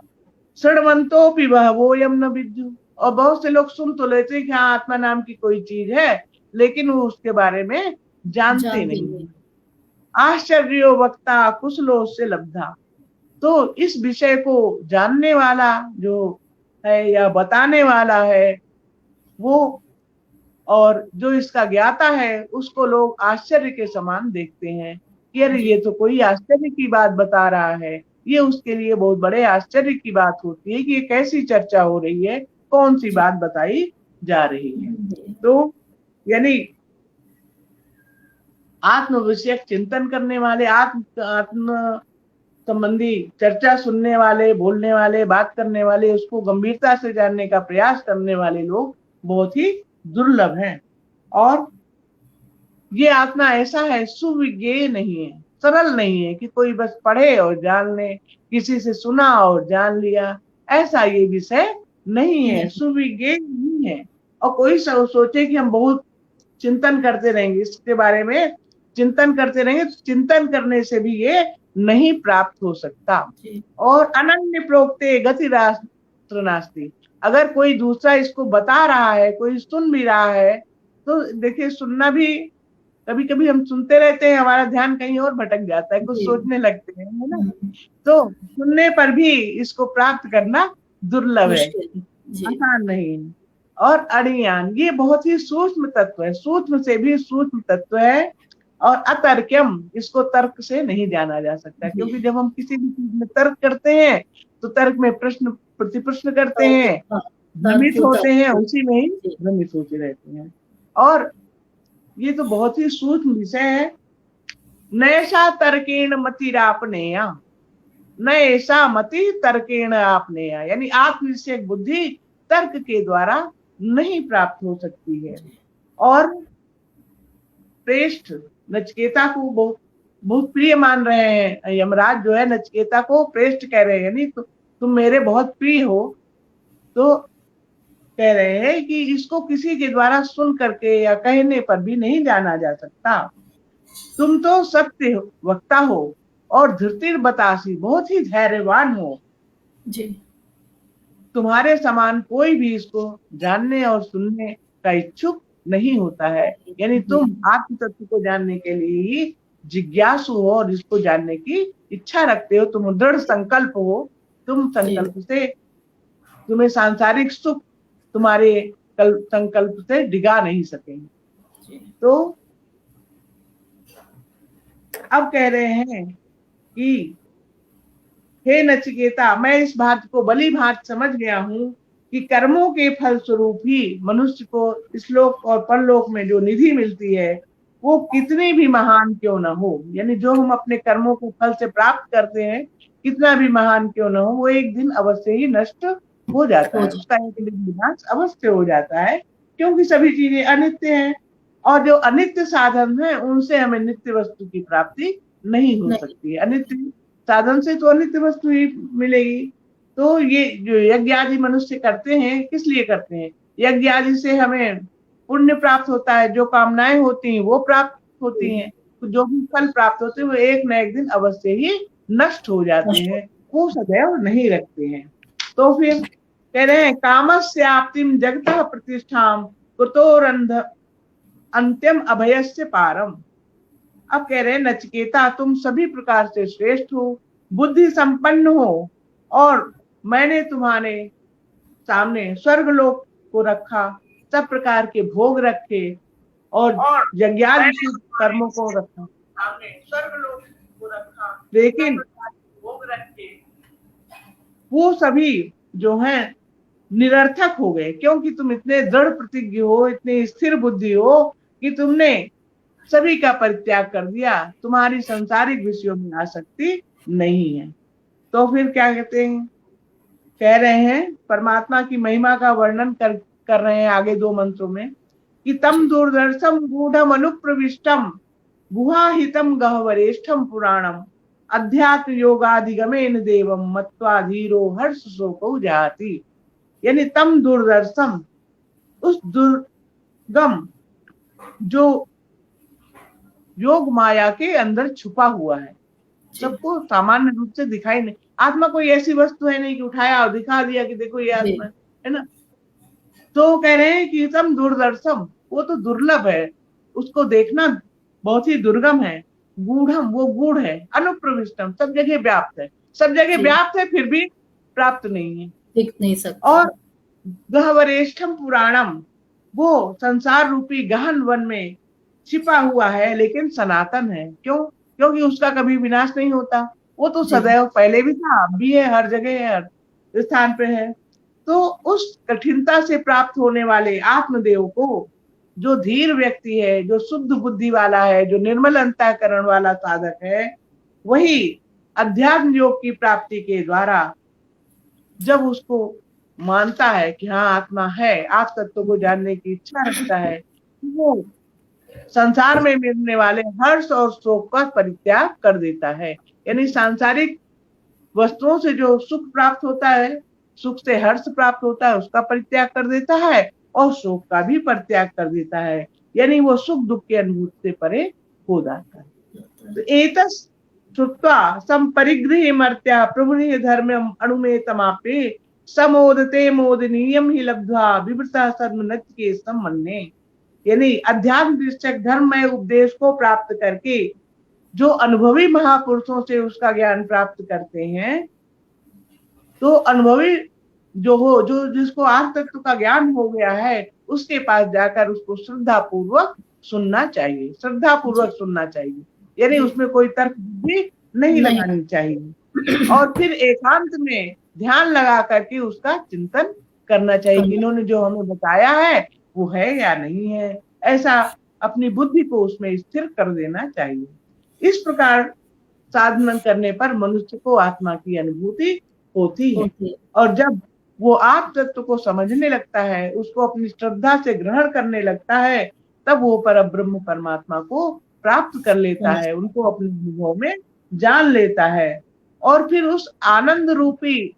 षड्वंतोपि बहवोयम न विद्यु, और बहुत से लोग सुन तो लेते कि हाँ आत्मा नाम की कोई चीज है, लेकिन वो उसके बारे में जानते नहीं। आश्चर्यो वक्ता कुशलो से लब्धा, तो इस विषय को जानने वाला जो है या बताने वाला है वो, और जो इसका ज्ञाता है उसको लोग आश्चर्य के समान देखते हैं कि अरे ये तो कोई आश्चर्य की बात बता रहा है। ये उसके लिए बहुत बड़े आश्चर्य की बात होती है कि ये कैसी चर्चा हो रही है, कौन सी बात बताई जा रही है। तो यानी आत्म विषयक चिंतन करने वाले, आत्म संबंधी चर्चा सुनने वाले, बोलने वाले, बात करने वाले, उसको गंभीरता से जानने का प्रयास करने वाले लोग बहुत ही दुर्लभ हैं। और ये आत्मा ऐसा है, सुविज्ञेय नहीं है, सरल नहीं है कि कोई बस पढ़े और जान ले, किसी से सुना और जान लिया, ऐसा ये विषय नहीं है, सुविज्ञेय नहीं है। और कोई सोचे कि हम बहुत चिंतन करते रहेंगे इसके बारे में, चिंतन करते रहेंगे, तो चिंतन करने से भी ये नहीं प्राप्त हो सकता। और अनन्य प्रोक्ते गतिरास्त्र नास्ति, अगर कोई दूसरा इसको बता रहा है, कोई सुन भी रहा है, तो देखिए सुनना भी, कभी कभी हम सुनते रहते हैं, हमारा ध्यान कहीं और भटक जाता है, कुछ सोचने लगते हैं, है ना। तो सुनने पर भी इसको प्राप्त करना दुर्लभ है, आसान नहीं है। और अड़ियान, ये बहुत ही सूक्ष्म तत्व है, सूक्ष्म से भी सूक्ष्म तत्व है। और अतर्क्यम, इसको तर्क से नहीं जाना जा सकता, क्योंकि जब हम किसी भी चीज में तर्क करते हैं तो तर्क में प्रश्न प्रतिप्रश्न करते हैं, भ्रमित होते हैं, उसी में ही भ्रमित होते रहते हैं। और ये तो बहुत ही सूक्ष्म विषय है। नैषा तर्केण मतिरापनेया, न ऐसा मति तर्केण आपनेया, यानी आत्मविषयक बुद्धि तर्क के द्वारा नहीं प्राप्त हो सकती है। और प्रेष्ठ नचिकेता को बहुत बहुत प्रिय मान रहे हैं, यमराज जो है नचिकेता को प्रेष्ठ कह रहे हैं, यानी तुम मेरे बहुत प्रिय हो। तो कह रहे हैं कि इसको किसी के द्वारा सुन करके या कहने पर भी नहीं जाना जा सकता। तुम तो सत्य वक्ता हो और धृतिर बतासी, बहुत ही धैर्यवान हो जी। तुम्हारे समान कोई भी इसको जानने और सुनने का इच्छुक नहीं होता है। यानी तुम आत्म तत्व को जानने के लिए ही जिज्ञासु हो और इसको जानने की इच्छा रखते हो, तुम दृढ़ संकल्प हो, तुम संकल्प से, तुम्हें सांसारिक सुख तुम्हारे संकल्प से डिगा नहीं सकेंगे। तो अब कह रहे हैं कि हे नचिकेता, मैं इस बात को भली भांति समझ गया हूं कि कर्मों के फल स्वरूप ही मनुष्य को इस लोक और परलोक में जो निधि मिलती है वो कितनी भी महान क्यों न हो, यानी जो हम अपने कर्मों को फल से प्राप्त करते हैं कितना भी महान क्यों न हो, वो एक दिन अवश्य ही नष्ट हो जाता है, उसका एक दिन विनाश अवश्य हो जाता है, क्योंकि सभी चीजें अनित्य हैं। और जो अनित्य साधन है उनसे हमें नित्य वस्तु की प्राप्ति नहीं हो सकती। अनित्य साधन से तो अनित्य वस्तु ही मिलेगी। तो ये जो यज्ञ आदि मनुष्य करते हैं, किस लिए करते हैं? यज्ञ आदि से हमें पुण्य प्राप्त होता है, जो कामनाएं होती हैं वो प्राप्त होती हैं, तो जो भी फल प्राप्त होते हैं वो एक न एक दिन अवश्य ही नष्ट हो जाते हैं, वो सदैव नहीं रखते हैं। तो फिर कह रहे हैं कामस्याप्तिम जगतः प्रतिष्ठाम कुतोरंध अंत्यम अभयस्य पारम। अब कह रहे हैं नचिकेता, तुम सभी प्रकार से श्रेष्ठ हो, बुद्धि संपन्न हो, और मैंने तुम्हारे सामने स्वर्गलोक को रखा, सब प्रकार के भोग रखे और यज्ञादि कर्मों को रखा, सामने स्वर्गलोक को रखा, लेकिन भोग रखे वो सभी जो हैं निरर्थक हो गए, क्योंकि तुम इतने दृढ़ प्रतिज्ञ हो, इतने स्थिर बुद्धि हो कि तुमने सभी का परित्याग कर दिया, तुम्हारी सांसारिक विषयों में आसक्ति नहीं है। तो फिर क्या कहते हैं, कह रहे हैं परमात्मा की महिमा का वर्णन कर रहे हैं आगे दो मंत्रों में कि तम दूरदर्शम गूढ़म अनुप्रविष्टम गुहाहितम गहवरेष्ठम पुराणम अध्यात्म योगाधिगमेन देवम मत्वा धीरो हर्ष शोको जाति। यानी तम दूरदर्शम, उस दुर्गम जो योग माया के अंदर छुपा हुआ है, सबको सामान्य रूप से दिखाई नहीं, आत्मा कोई ऐसी वस्तु है नहीं कि उठाया और दिखा दिया कि देखो ये आत्मा है ना। तो कह रहे हैं कि तम दूरदर्शम, वो तो दुर्लभ है, उसको देखना बहुत ही दुर्गम है, गूढ़म वो गूढ़ है, अनुप्रविष्टम सब जगह व्याप्त है, सब जगह व्याप्त है फिर भी प्राप्त नहीं है, दिख नहीं सकता। और गहवरेष्ठम पुराणम, वो संसार रूपी गहन वन में छिपा हुआ है लेकिन सनातन है। क्यों? क्योंकि उसका कभी विनाश नहीं होता, वो तो सदैव पहले भी था, अब भी है, हर जगह है, हर स्थान पे है। तो उस कठिनता से प्राप्त होने वाले आत्मदेव को जो धीर व्यक्ति है, जो शुद्ध बुद्धि वाला है, जो निर्मल अंतःकरण वाला साधक है, वही अध्यात्म योग की प्राप्ति के द्वारा जब उसको मानता है कि हाँ आत्मा है, आप तत्व को जानने की इच्छा रखता है, वो संसार में मिलने वाले हर्ष और शोक का परित्याग कर देता है। यानी सांसारिक वस्तुओं से जो सुख प्राप्त होता है, सुख से हर्ष प्राप्त होता है, उसका परित्याग कर देता है और शोक का भी परित्याग कर देता है। यानी वो सुख दुख के अनुभूति से परे हो जाता है। तो एतस् श्रुत्वा संपरिगृह्य मर्त्या प्रमुनिः धर्मम् अणुमेतमापे समोदते मोदनीयम ही लब्ध्वा विवृता सर्वनचिकेतम मन्ये। यानी अध्यात्म दृष्टक धर्ममय उपदेश को प्राप्त करके जो अनुभवी महापुरुषों से उसका ज्ञान प्राप्त करते हैं, तो अनुभवी जो जिसको आत्म तत्व का ज्ञान हो गया है, उसके पास जाकर उसको श्रद्धा पूर्वक सुनना चाहिए, श्रद्धा पूर्वक सुनना चाहिए, यानी उसमें कोई तर्क भी नहीं लगानी चाहिए। और फिर एकांत में ध्यान लगा करके उसका चिंतन करना चाहिए कि इन्होंने जो हमें बताया है वो है या नहीं है, ऐसा अपनी बुद्धि को उसमें स्थिर कर देना चाहिए। इस प्रकार साधना करने पर मनुष्य को आत्मा की अनुभूति होती है, और जब वो आप तत्व को समझने लगता है, उसको अपनी श्रद्धा से ग्रहण करने लगता है, तब वो परब्रह्म परमात्मा को प्राप्त कर लेता है, उनको अपने अनुभव में जान लेता है। और फिर उस आनंद रूपी,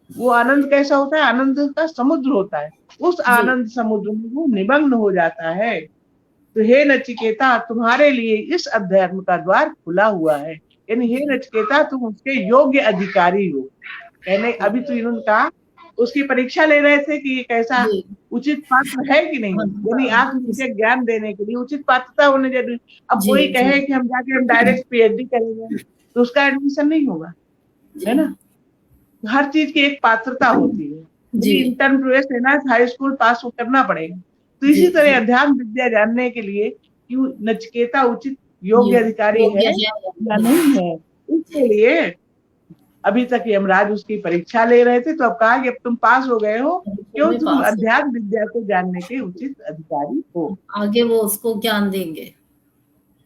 वो आनंद कैसा होता है, आनंद का समुद्र होता है, उस आनंद समुद्र में वो निमग्न हो जाता है। तो हे नचिकेता, तुम्हारे लिए इस अध्यात्म का द्वार खुला हुआ है, यानी हे नचिकेता तुम उसके योग्य अधिकारी हो। कहने अभी तो इन्होंने कहा, उसकी परीक्षा ले रहे थे कि ये कैसा उचित पात्र है कि नहीं, यानी आत्मविषयक ज्ञान देने के लिए उचित पात्रता होने जरूरी। अब कोई कहे कि हम जाके हम डायरेक्ट पीएचडी करेंगे तो उसका एडमिशन नहीं होगा, है ना। हर चीज की एक पात्रता होती है। इंटर्न प्रवेश लेना है, हाई स्कूल पास करना पड़ेगा। तो इसी तरह अध्यात्म विद्या जानने के लिए कि नचिकेता उचित योग्य अधिकारी है या नहीं है, इसके लिए अभी तक यमराज उसकी परीक्षा ले रहे थे। तो अब कहा कि अब तुम पास हो गए हो, क्यों तुम अध्यात्म विद्या को जानने के उचित अधिकारी हो, आगे वो उसको ज्ञान देंगे।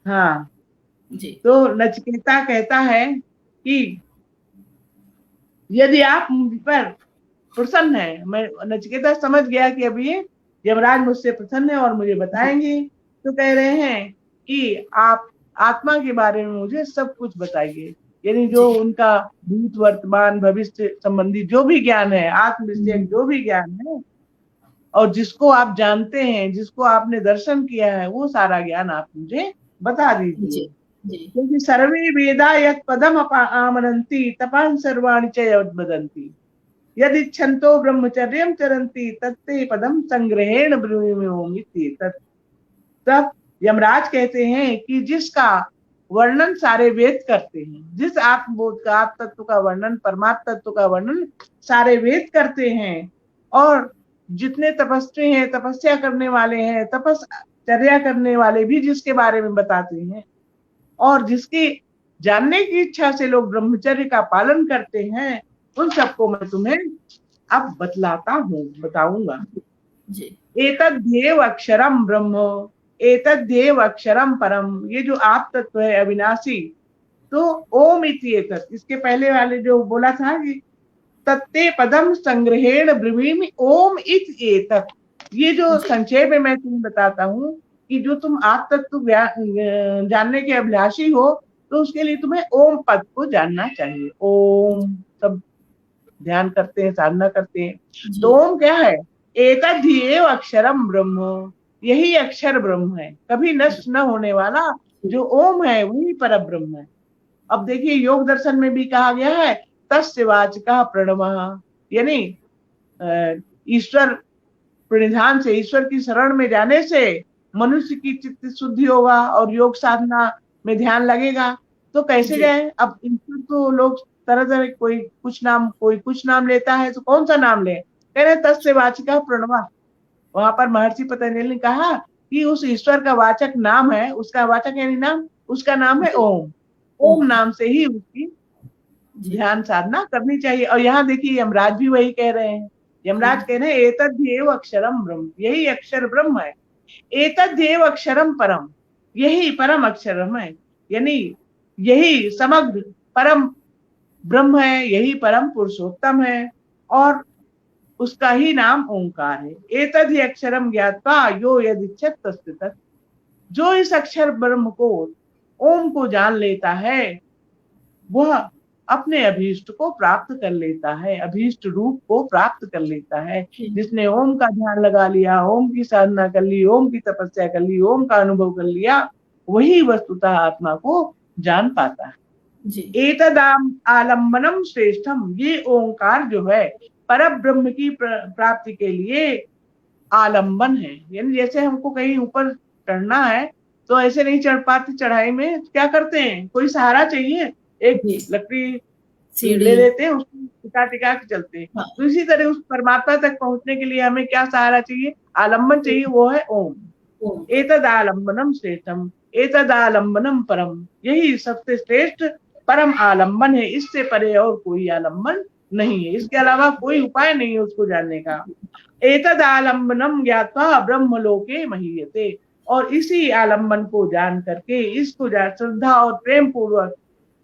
हाँ जी। तो नचिकेता कहता है कि यदि आप मुझ पर प्रसन्न है, मैं नचिकेता समझ गया कि अब ये यमराज मुझसे प्रसन्न है और मुझे बताएंगे, तो कह रहे हैं कि आप आत्मा के बारे में मुझे सब कुछ बताइए, यानी जो उनका भूत वर्तमान भविष्य संबंधी जो भी ज्ञान है, आत्म विषयक जो भी ज्ञान है, और जिसको आप जानते हैं, जिसको आपने दर्शन किया है, वो सारा ज्ञान आप मुझे बता दीजिए। क्योंकि सर्वे वेदा यत् पदम आमनन्ति तपान सर्वाणि च वदन्ति यदि छंतो ब्रह्मचर्यम चरन्ति तत्ते पदम संग्रहेण ब्रूमिति। तब यमराज कहते हैं कि जिसका वर्णन सारे वेद करते हैं, जिस आत्मबोध का, आत्म तत्व का वर्णन, परमात्म तत्व का वर्णन सारे वेद करते हैं, और जितने तपस्वी हैं, तपस्या करने वाले हैं, तपस्या करने वाले भी जिसके बारे में बताते हैं, और जिसकी जानने की इच्छा से लोग ब्रह्मचर्य का पालन करते हैं, उन सबको मैं तुम्हें अब बताऊंगा। एतद्देव अक्षरम ब्रह्म एतद्देव अक्षरम परम, ये जो आप तत्व है अविनाशी, तो ओम इति एतत्, इसके पहले वाले जो बोला था कि तत्ते पदम संग्रहेण ब्रवीमि ओम इति एतत्, ये जो संक्षेप में मैं तुम्हें बताता हूँ कि जो तुम आप तत्व जानने के अभिलाषी हो, तो उसके लिए तुम्हें ओम पद को जानना चाहिए। ओम सब ध्यान करते हैं, साधना करते हैं, तो ओम क्या है, एतद्देव अक्षरम ब्रह्म, यही अक्षर ब्रह्म है, कभी नष्ट न होने वाला जो ओम है वही पर ब्रह्म है। अब देखिए योग दर्शन में भी कहा गया है तस्य वाचकः प्रणवः, यानी ईश्वर प्रणिधान से, ईश्वर की शरण में जाने से मनुष्य की चित्त शुद्धि होगा और योग साधना में ध्यान लगेगा। तो कैसे जाए, अब ईश्वर तो लोग तरह तरह, कोई कुछ नाम लेता है, तो कौन सा नाम ले, कह रहे तस्य वाचकः प्रणवः। वहां पर महर्षि पतंजलि ने कहा कि उस ईश्वर का वाचक नाम है, उसका वाचक यानी नाम, उसका नाम है ओम। ओम नाम से ही उसकी ध्यान साधना करनी चाहिए। और यहाँ देखिए यमराज भी वही कह रहे हैं, यमराज कह रहे हैं एतद्देव अक्षरम ब्रह्म, यही अक्षर ब्रह्म है। एतद्देव अक्षरम परम, यही परम अक्षरम है, यानी यही समग्र परम ब्रह्म है, यही परम पुरुषोत्तम है, और उसका ही नाम ओंकार है। एतद् ही अक्षरम ज्ञात्वा यो यदिच्छत तस्य तत्, जो इस अक्षर ब्रह्म को, ओम को जान लेता है, वह अपने अभीष्ट को प्राप्त कर लेता है, अभीष्ट रूप को प्राप्त कर लेता है। जिसने ओम का ध्यान लगा लिया, ओम की साधना कर ली, ओम की तपस्या कर ली, ओम का अनुभव कर लिया, वही वस्तुतः आत्मा को जान पाता है। जी एतदाम आलम्बनम श्रेष्ठम, ये ओंकार जो है पर ब्रह्म की प्राप्ति के लिए आलम्बन है। यानी जैसे हमको कहीं ऊपर चढ़ना है तो ऐसे नहीं चढ़ पाते, चढ़ाई में क्या करते हैं, कोई सहारा चाहिए, एक जी लकड़ी सीढ़ी। ले लेते हैं, उसको टिका टिका के चलते हैं। हाँ तो इसी तरह उस परमात्मा तक पहुंचने के लिए हमें क्या सहारा चाहिए, आलम्बन चाहिए, वो है ओम। ओंकार। एतद आलम्बनम श्रेष्ठम, एतद आलम्बनम परम, यही सबसे श्रेष्ठ परम आलम्बन है, इससे परे और कोई आलम्बन नहीं है, इसके अलावा कोई उपाय नहीं है उसको जानने का। एतद आलम्बनम ज्ञात्वा ब्रह्मलोके महीयते, और इसी आलम्बन को जान करके, इसको श्रद्धा और प्रेम पूर्वक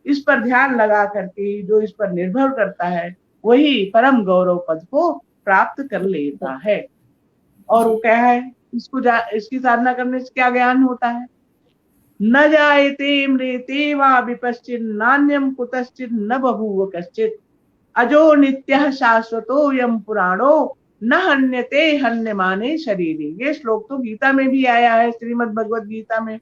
इस पर ध्यान लगा करके जो इस पर निर्भर करता है वही परम गौरव पद को प्राप्त कर लेता है। और वो क्या है, इसकी साधना करने से क्या ज्ञान होता है, न जायते म्रियते वा विपश्चित् नान्यं कुतश्चित् न बभूव कश्चित्, अजो नित्यः शाश्वतो यम पुराणो न हन्यते हन्यमाने शरीरे। ये श्लोक तो गीता में भी आया है, श्रीमद् भगवद गीता में,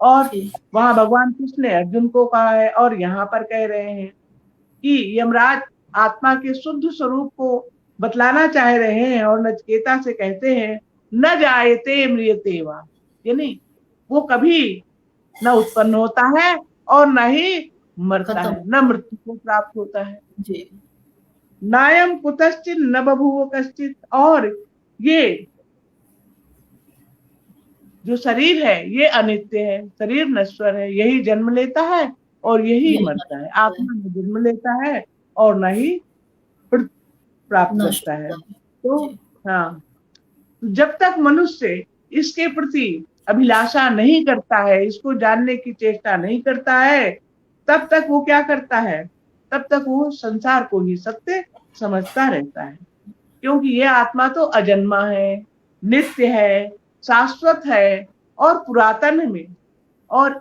और जी वहां भगवान कृष्ण ने अर्जुन को कहा है, और यहाँ पर कह रहे हैं कि यमराज आत्मा के शुद्ध स्वरूप को बतलाना चाह रहे हैं, और नचिकेता से कहते हैं न जायते म्रियते वा, यानी वो कभी न उत्पन्न होता है और न ही मरता खत्म। है, न मृत्यु को प्राप्त होता है। जी नायम कुतश्चित न बभूव कश्चित, और ये जो शरीर है ये अनित्य है, शरीर नश्वर है, यही जन्म लेता है और यही यही मरता है। मरता है, आत्मा न जन्म लेता है और न ही प्राप्त नष्ट करता है। होता है। तो जी हाँ, जब तक मनुष्य इसके प्रति अभिलाषा नहीं करता है, इसको जानने की चेष्टा नहीं करता है, तब तक वो क्या करता है, तब तक वो संसार को ही सत्य समझता रहता है। क्योंकि ये आत्मा तो अजन्मा है, नित्य है, शाश्वत है और पुरातन में, और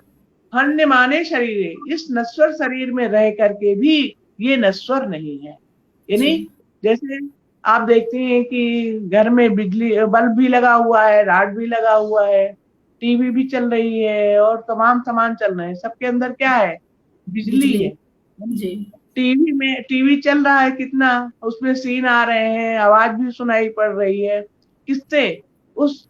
हन्य माने शरीर, इस नश्वर शरीर में रह करके भी ये नश्वर नहीं है। यानी जी जैसे आप देखते हैं कि घर में बिजली बल्ब भी लगा हुआ है, राड भी लगा हुआ है, टीवी भी चल रही है और तमाम सामान चल रहे हैं, सबके अंदर क्या है, बिजली बिजली। है। जी टीवी में टीवी चल रहा है कितना, उसमें सीन आ रहे हैं, आवाज भी सुनाई पड़ रही है, किससे, उस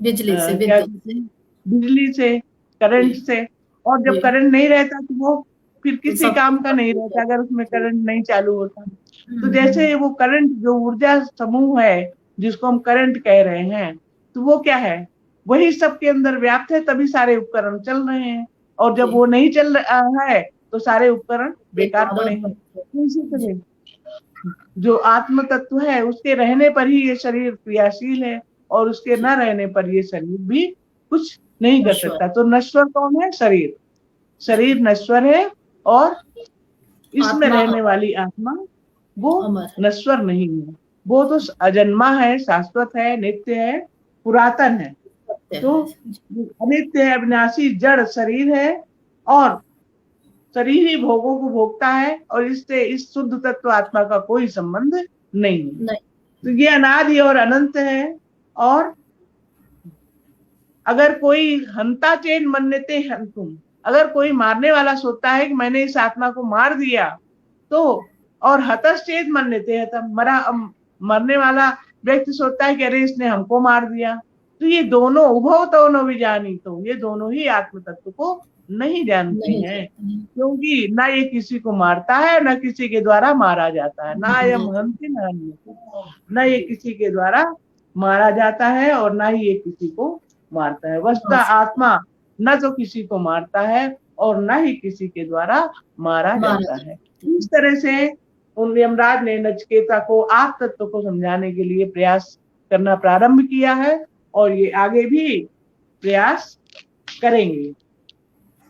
बिजली से, क्या विद्युत कहते से। हैं, बिजली से, करंट जी से। और जब जी करंट नहीं रहता तो वो फिर तो किसी सब काम कुछ का नहीं बंद हो रहता, जाता अगर है। उसमें जी करंट नहीं चालू होता। तो हम्म। जैसे वो करंट जो ऊर्जा समूह है जिसको हम करंट कह रहे हैं, तो वो क्या है, वही सबके अंदर व्याप्त है, तभी सारे उपकरण चल रहे हैं। और जब जी वो नहीं चल रहा है तो सारे उपकरण बेकार बेकार पड़े और हैं। बंद हो तो इसी जाता है। जी तरह जो आत्म तत्व है उसके रहने पर ही ये शरीर क्रियाशील है, और उसके जी न रहने पर ये शरीर भी कुछ नहीं कर नश्वर। सकता। तो नश्वर कौन है, शरीर। जी शरीर नश्वर है, और इसमें आत्मा रहने वाली आत्मा वो अमर है। नश्वर नहीं है, वो तो अजन्मा है, शाश्वत है, नित्य है, पुरातन है। सत्य तो है। जी अनित्य है, अविनाशी जड़ शरीर है, और शरीर ही भोगों को भोगता है, और इससे इस शुद्ध तत्व आत्मा का कोई संबंध नहीं है। नहीं। तो ये अनादि और अनंत है। और अगर कोई हंता चेन मन्यते हंतुम, अगर कोई मारने वाला सोचता है कि मैंने इस आत्मा को मार दिया, तो और हतश्चेत मन्यते हतम, मरने वाला व्यक्ति सोचता है कि अरे इसने हमको मार दिया। तो ये दोनों उभव तो न विजानी, तो ये दोनों ही आत्म तत्व को नहीं जानते नहीं हैं। जानते हैं। क्योंकि ना ये किसी को मारता है, ना किसी के द्वारा मारा जाता है, ना यम जाते हंति न हन्यते, ना ये किसी के द्वारा मारा जाता है और ना ही ये किसी को मारता है। वस्तुतः मार सकते हैं। आत्मा न तो किसी को मारता है और न ही किसी के द्वारा मारा मारा जाता है। जाता इस तरह से उन यमराज ने नचिकेता को आप तत्व को समझाने के लिए प्रयास करना प्रारंभ किया है, और ये आगे भी प्रयास करेंगे।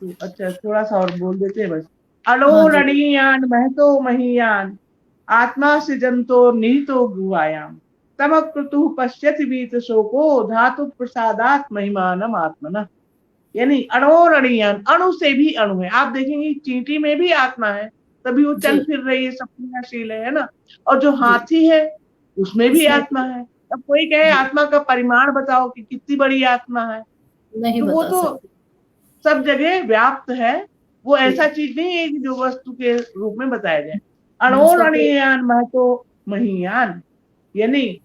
तो अच्छा, थोड़ा सा और बोल देते हैं बस। हाँ अणो जी रणीयान महतो महीयान, आत्मा सृजंतो निहितो गुहायाम, तमक्रतु पश्यति वीत शोको, धातु प्रसादात महिमानम आत्मना। यानी अणो रणीयान, अणु से भी अणु है। आप देखेंगे चींटी में भी आत्मा है, तभी वो चल जी फिर रही है, सब क्रियाशील है ना। और जो जी हाथी है उसमें भी उसमें आत्मा है। अब कोई कहे जी आत्मा का परिमाण बताओ कि कितनी बड़ी आत्मा है, नहीं तो वो बता तो सकते। सब जगह व्याप्त है। वो ऐसा चीज नहीं है कि जो वस्तु के रूप में बताया जाए। अणोर उसका कोई अणियान महतो महियान, यानी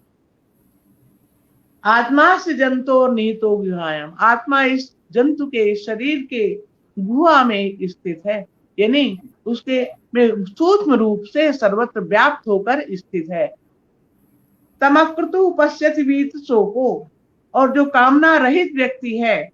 आत्मा से जंतु निहितो गुहायाम, आत्मा इस जंतु के शरीर के गुहा में स्थित है, यानी उसके में सूक्ष्म रूप से सर्वत्र व्याप्त होकर स्थित है। तमकृतु पश्यति वीत शोको, और जो कामना रहित व्यक्ति है,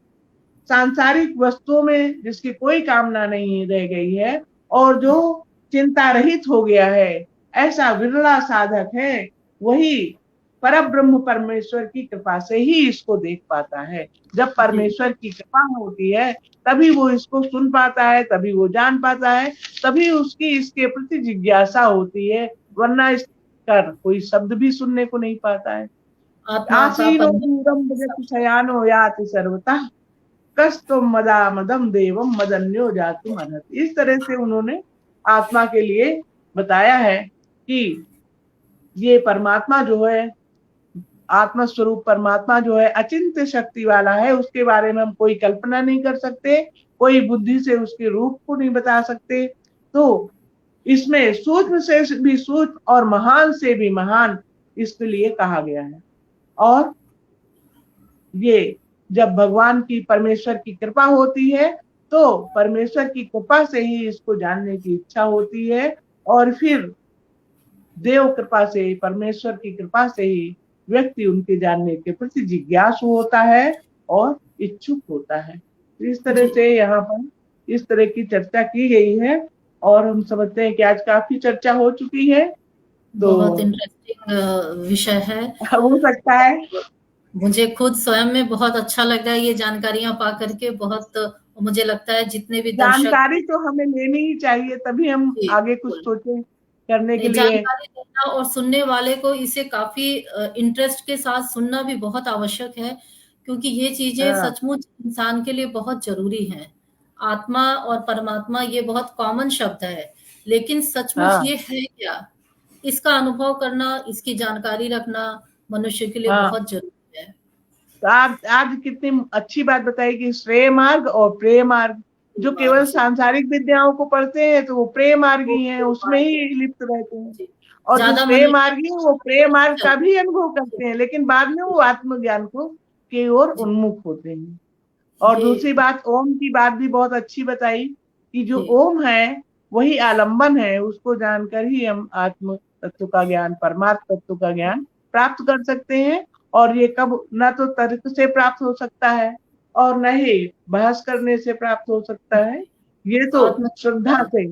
सांसारिक वस्तुओं में जिसकी कोई कामना नहीं रह गई है और जो चिंता रहित हो गया है, ऐसा विरला साधक है, वही परब्रह्म परमेश्वर की कृपा से ही इसको देख पाता है। जब परमेश्वर की कृपा होती है तभी वो इसको सुन पाता है, तभी वो जान पाता है, तभी उसकी इसके प्रति जिज्ञासा होती है, वरना इसका कोई शब्द भी सुनने को नहीं पाता है। आत्मा का आसीनो दूरम भजति शयानो याति सर्वतः, कस्तो मदा मदम देवम मदन्यो जातु मनत। इस तरह से उन्होंने आत्मा के लिए बताया है कि ये परमात्मा जो है, आत्मा स्वरूप परमात्मा जो है अचिंत्य शक्ति वाला है, उसके बारे में हम कोई कल्पना नहीं कर सकते, कोई बुद्धि से उसके रूप को नहीं बता सकते। तो इसमें सूक्ष्म से भी सूक्ष्म और महान से भी महान इसके लिए कहा गया है। और ये जब भगवान की परमेश्वर की कृपा होती है तो परमेश्वर की कृपा से ही इसको जानने की इच्छा होती है, और फिर देव कृपा से, परमेश्वर की कृपा से ही व्यक्ति उनके जानने के प्रति जिज्ञासु होता है और इच्छुक होता है। इस तरह से यहाँ पर इस तरह की चर्चा की गई है और हम समझते हैं कि आज काफी चर्चा हो चुकी है। तो बहुत इंटरेस्टिंग विषय है। हो सकता है मुझे खुद स्वयं में बहुत अच्छा लग रहा है ये जानकारियां पा करके। बहुत मुझे लगता है जितने भी दर्शक, जानकारी तो हमें लेनी ही चाहिए, तभी हम आगे कुछ सोचें करने के लिए। जानकारी देना और सुनने वाले को इसे काफी इंटरेस्ट के साथ सुनना भी बहुत आवश्यक है, क्योंकि ये चीजें सचमुच इंसान के लिए बहुत जरूरी हैं। आत्मा और परमात्मा ये बहुत कॉमन शब्द है, लेकिन सचमुच ये है क्या, इसका अनुभव करना, इसकी जानकारी रखना मनुष्य के लिए बहुत जरूरी है। तो आज कितनी अच्छी बात बताई कि श्रेय मार्ग और प्रेय मार्ग, जो केवल सांसारिक विद्याओं को पढ़ते हैं तो वो प्रेय मार्गी हैं, उसमें ही लिप्त रहते हैं, और जो श्रेय मार्गी वो प्रेय मार्ग का भी अनुभव करते हैं, लेकिन बाद में वो आत्मज्ञान को की ओर उन्मुख होते हैं। और दूसरी बात, ओम की बात भी बहुत अच्छी बताई कि जो ओम है वही आलंबन है, उसको जानकर ही हम आत्म तत्व का ज्ञान, परमात्म तत्व का ज्ञान प्राप्त कर सकते हैं। और ये कब न तो तर्क से प्राप्त हो सकता है और न ही बहस करने से प्राप्त हो सकता है, ये तो श्रद्धा से,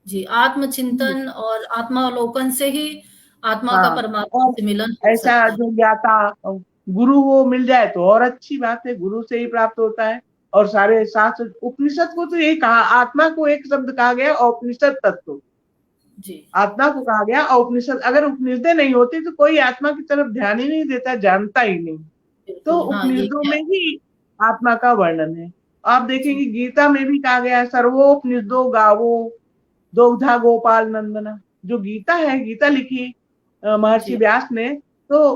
जी, आत्मचिंतन और आत्मावलोकन से ही आत्मा का परमात्मा से मिलन हो ऐसा सकता है। जो ज्ञाता गुरु वो मिल जाए तो और अच्छी बात है, गुरु से ही प्राप्त होता है। और सारे शास्त्र, उपनिषद को तो यही कहा, आत्मा को एक शब्द कहा गया औपनिषद तत्व, जी, आत्मा को कहा गया औपनिषद। अगर उपनिषदें नहीं होती तो कोई आत्मा की तरफ ध्यान ही नहीं देता, जानता ही नहीं। तो उपनिषदों में ही आत्मा का वर्णन है। आप देखेंगे गीता में भी कहा गया है, सर्वोपनिषदो गावो दोग्धा गोपाल नंदना। जो गीता है, गीता लिखी महर्षि व्यास ने, तो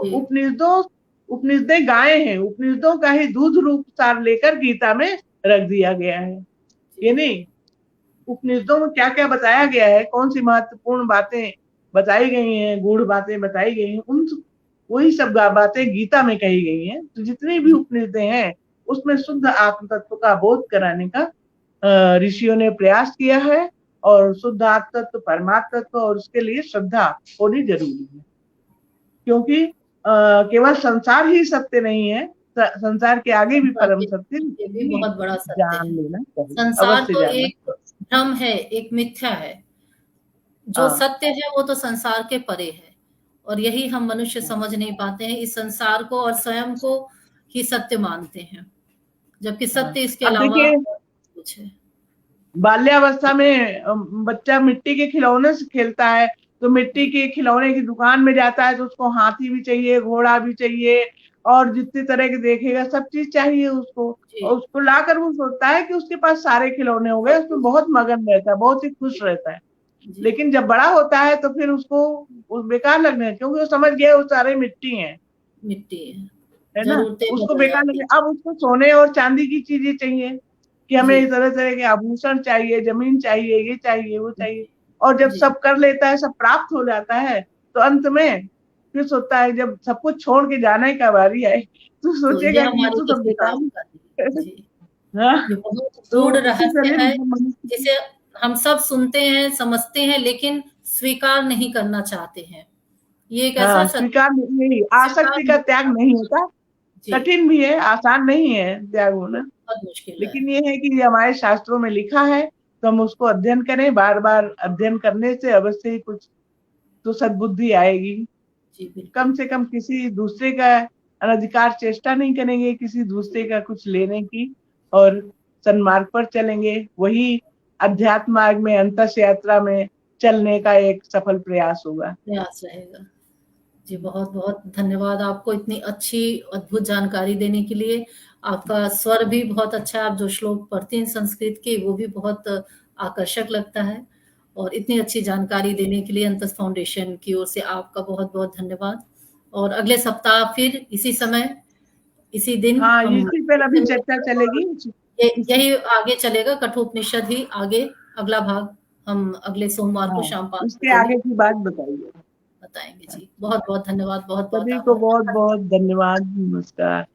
उपनिषदें गाय हैं, उपनिषदों का ही दूध रूप सार लेकर गीता में रख दिया गया है। यानी उपनिषदों में क्या क्या बताया गया है, कौन सी महत्वपूर्ण बातें बताई गई हैं, गूढ़ बातें बताई गई हैं, उन वही सब बातें गीता में कही गई हैं। तो जितनी भी उपनिषदें हैं उसमें शुद्ध आत्म तत्व का बोध कराने का ऋषियों ने प्रयास किया है। और शुद्ध आत्म तत्व, परमात्म तत्व, और उसके लिए श्रद्धा होनी जरूरी है, क्योंकि केवल संसार ही सत्य नहीं है, संसार के आगे भी परम सत्य, ये भी बहुत बड़ा सत्य जान है। लेना चाहिए, संसार अवश्य तो जानना। एक भ्रम है, एक मिथ्या है। जो सत्य है वो तो संसार के परे है, और यही हम मनुष्य समझ नहीं पाते हैं। इस संसार को और स्वयं को ही सत्य मानते हैं, जबकि सत्य इसके अलावा कुछ है। बाल्यावस्था में बच्चा मिट्टी के खिलौने से खेलता है, तो मिट्टी के खिलौने की दुकान में जाता है तो उसको हाथी भी चाहिए, घोड़ा भी चाहिए, और जितनी तरह के देखेगा सब चीज चाहिए उसको। और उसको लाकर वो सोचता है कि उसके पास सारे खिलौने हो गए, उसमें बहुत मगन रहता है, बहुत ही खुश रहता है। लेकिन जब बड़ा होता है तो फिर उसको बेकार लगने है, क्योंकि वो समझ गया वो सारे मिट्टी है ना, उसको बेकार लगे। अब उसको सोने और चांदी की चीजें चाहिए, कि हमें जी। तरह तरह के आभूषण चाहिए, जमीन चाहिए, ये चाहिए, वो चाहिए। जी, और जब जी। सब कर लेता है, सब प्राप्त हो जाता है, तो अंत में फिर सोचता है जब सब कुछ छोड़ के जाने का बारी आए, तो तो ये सोचेगा कि ये हमारे तो सब किसी बेकार काम का नहीं। है। जी, हाँ, ये बहुत तो गूढ़ इसी रहस्य तरह है, मतलब मनुष्य की जिसे हम सब सुनते हैं, समझते हैं, लेकिन स्वीकार नहीं करना चाहते हैं। ये एक ऐसा हाँ, सत्य स्वीकार नहीं, स्वीकार आसक्ति का नहीं त्याग करना नहीं होता। जी, कठिन भी है, आसान नहीं है त्याग होना। बहुत मुश्किल है। लेकिन ये है कि ये हमारे शास्त्रों में लिखा है, तो हम उसको अध्ययन करें। बार बार अध्ययन करने से अवश्य ही कुछ तो सद्बुद्धि आएगी। जी, बिल्कुल। कम से कम किसी दूसरे का अनधिकार चेष्टा नहीं करेंगे, किसी दूसरे का कुछ लेने की, और सन्मार्ग पर चलेंगे। वही अध्यात्म मार्ग में, अंतस यात्रा में चलने का एक सफल प्रयास होगा। प्रयास रहेगा। जी, बहुत-बहुत धन्यवाद आपको इतनी अच्छी अद्भुत जानकारी देने के लिए। आपका स्वर भी बहुत अच्छा है, आप जो श्लोक पढ़ती हैं संस्कृत के वो भी बहुत आकर्षक लगता है और इतनी अच्छी जानकारी देने के लिए अंतस फाउंडेशन की ओर से आपका बहुत-बहुत धन्यवाद। और अगले सप्ताह फिर इसी समय, इसी दिन हाँ, हम इसी पर अभी चर्चा चलेगी। यही आगे चलेगा कठोपनिषद ही आगे अगला भाग हम अगले सोमवार को हाँ, शाम 5 इसके बजे ही आगे की बात बताइए। बताएँगे। जी, बहुत-बहुत धन्यवाद, बहुत-बहुत सभी को आभार। बहुत बहुत धन्यवाद, नमस्कार।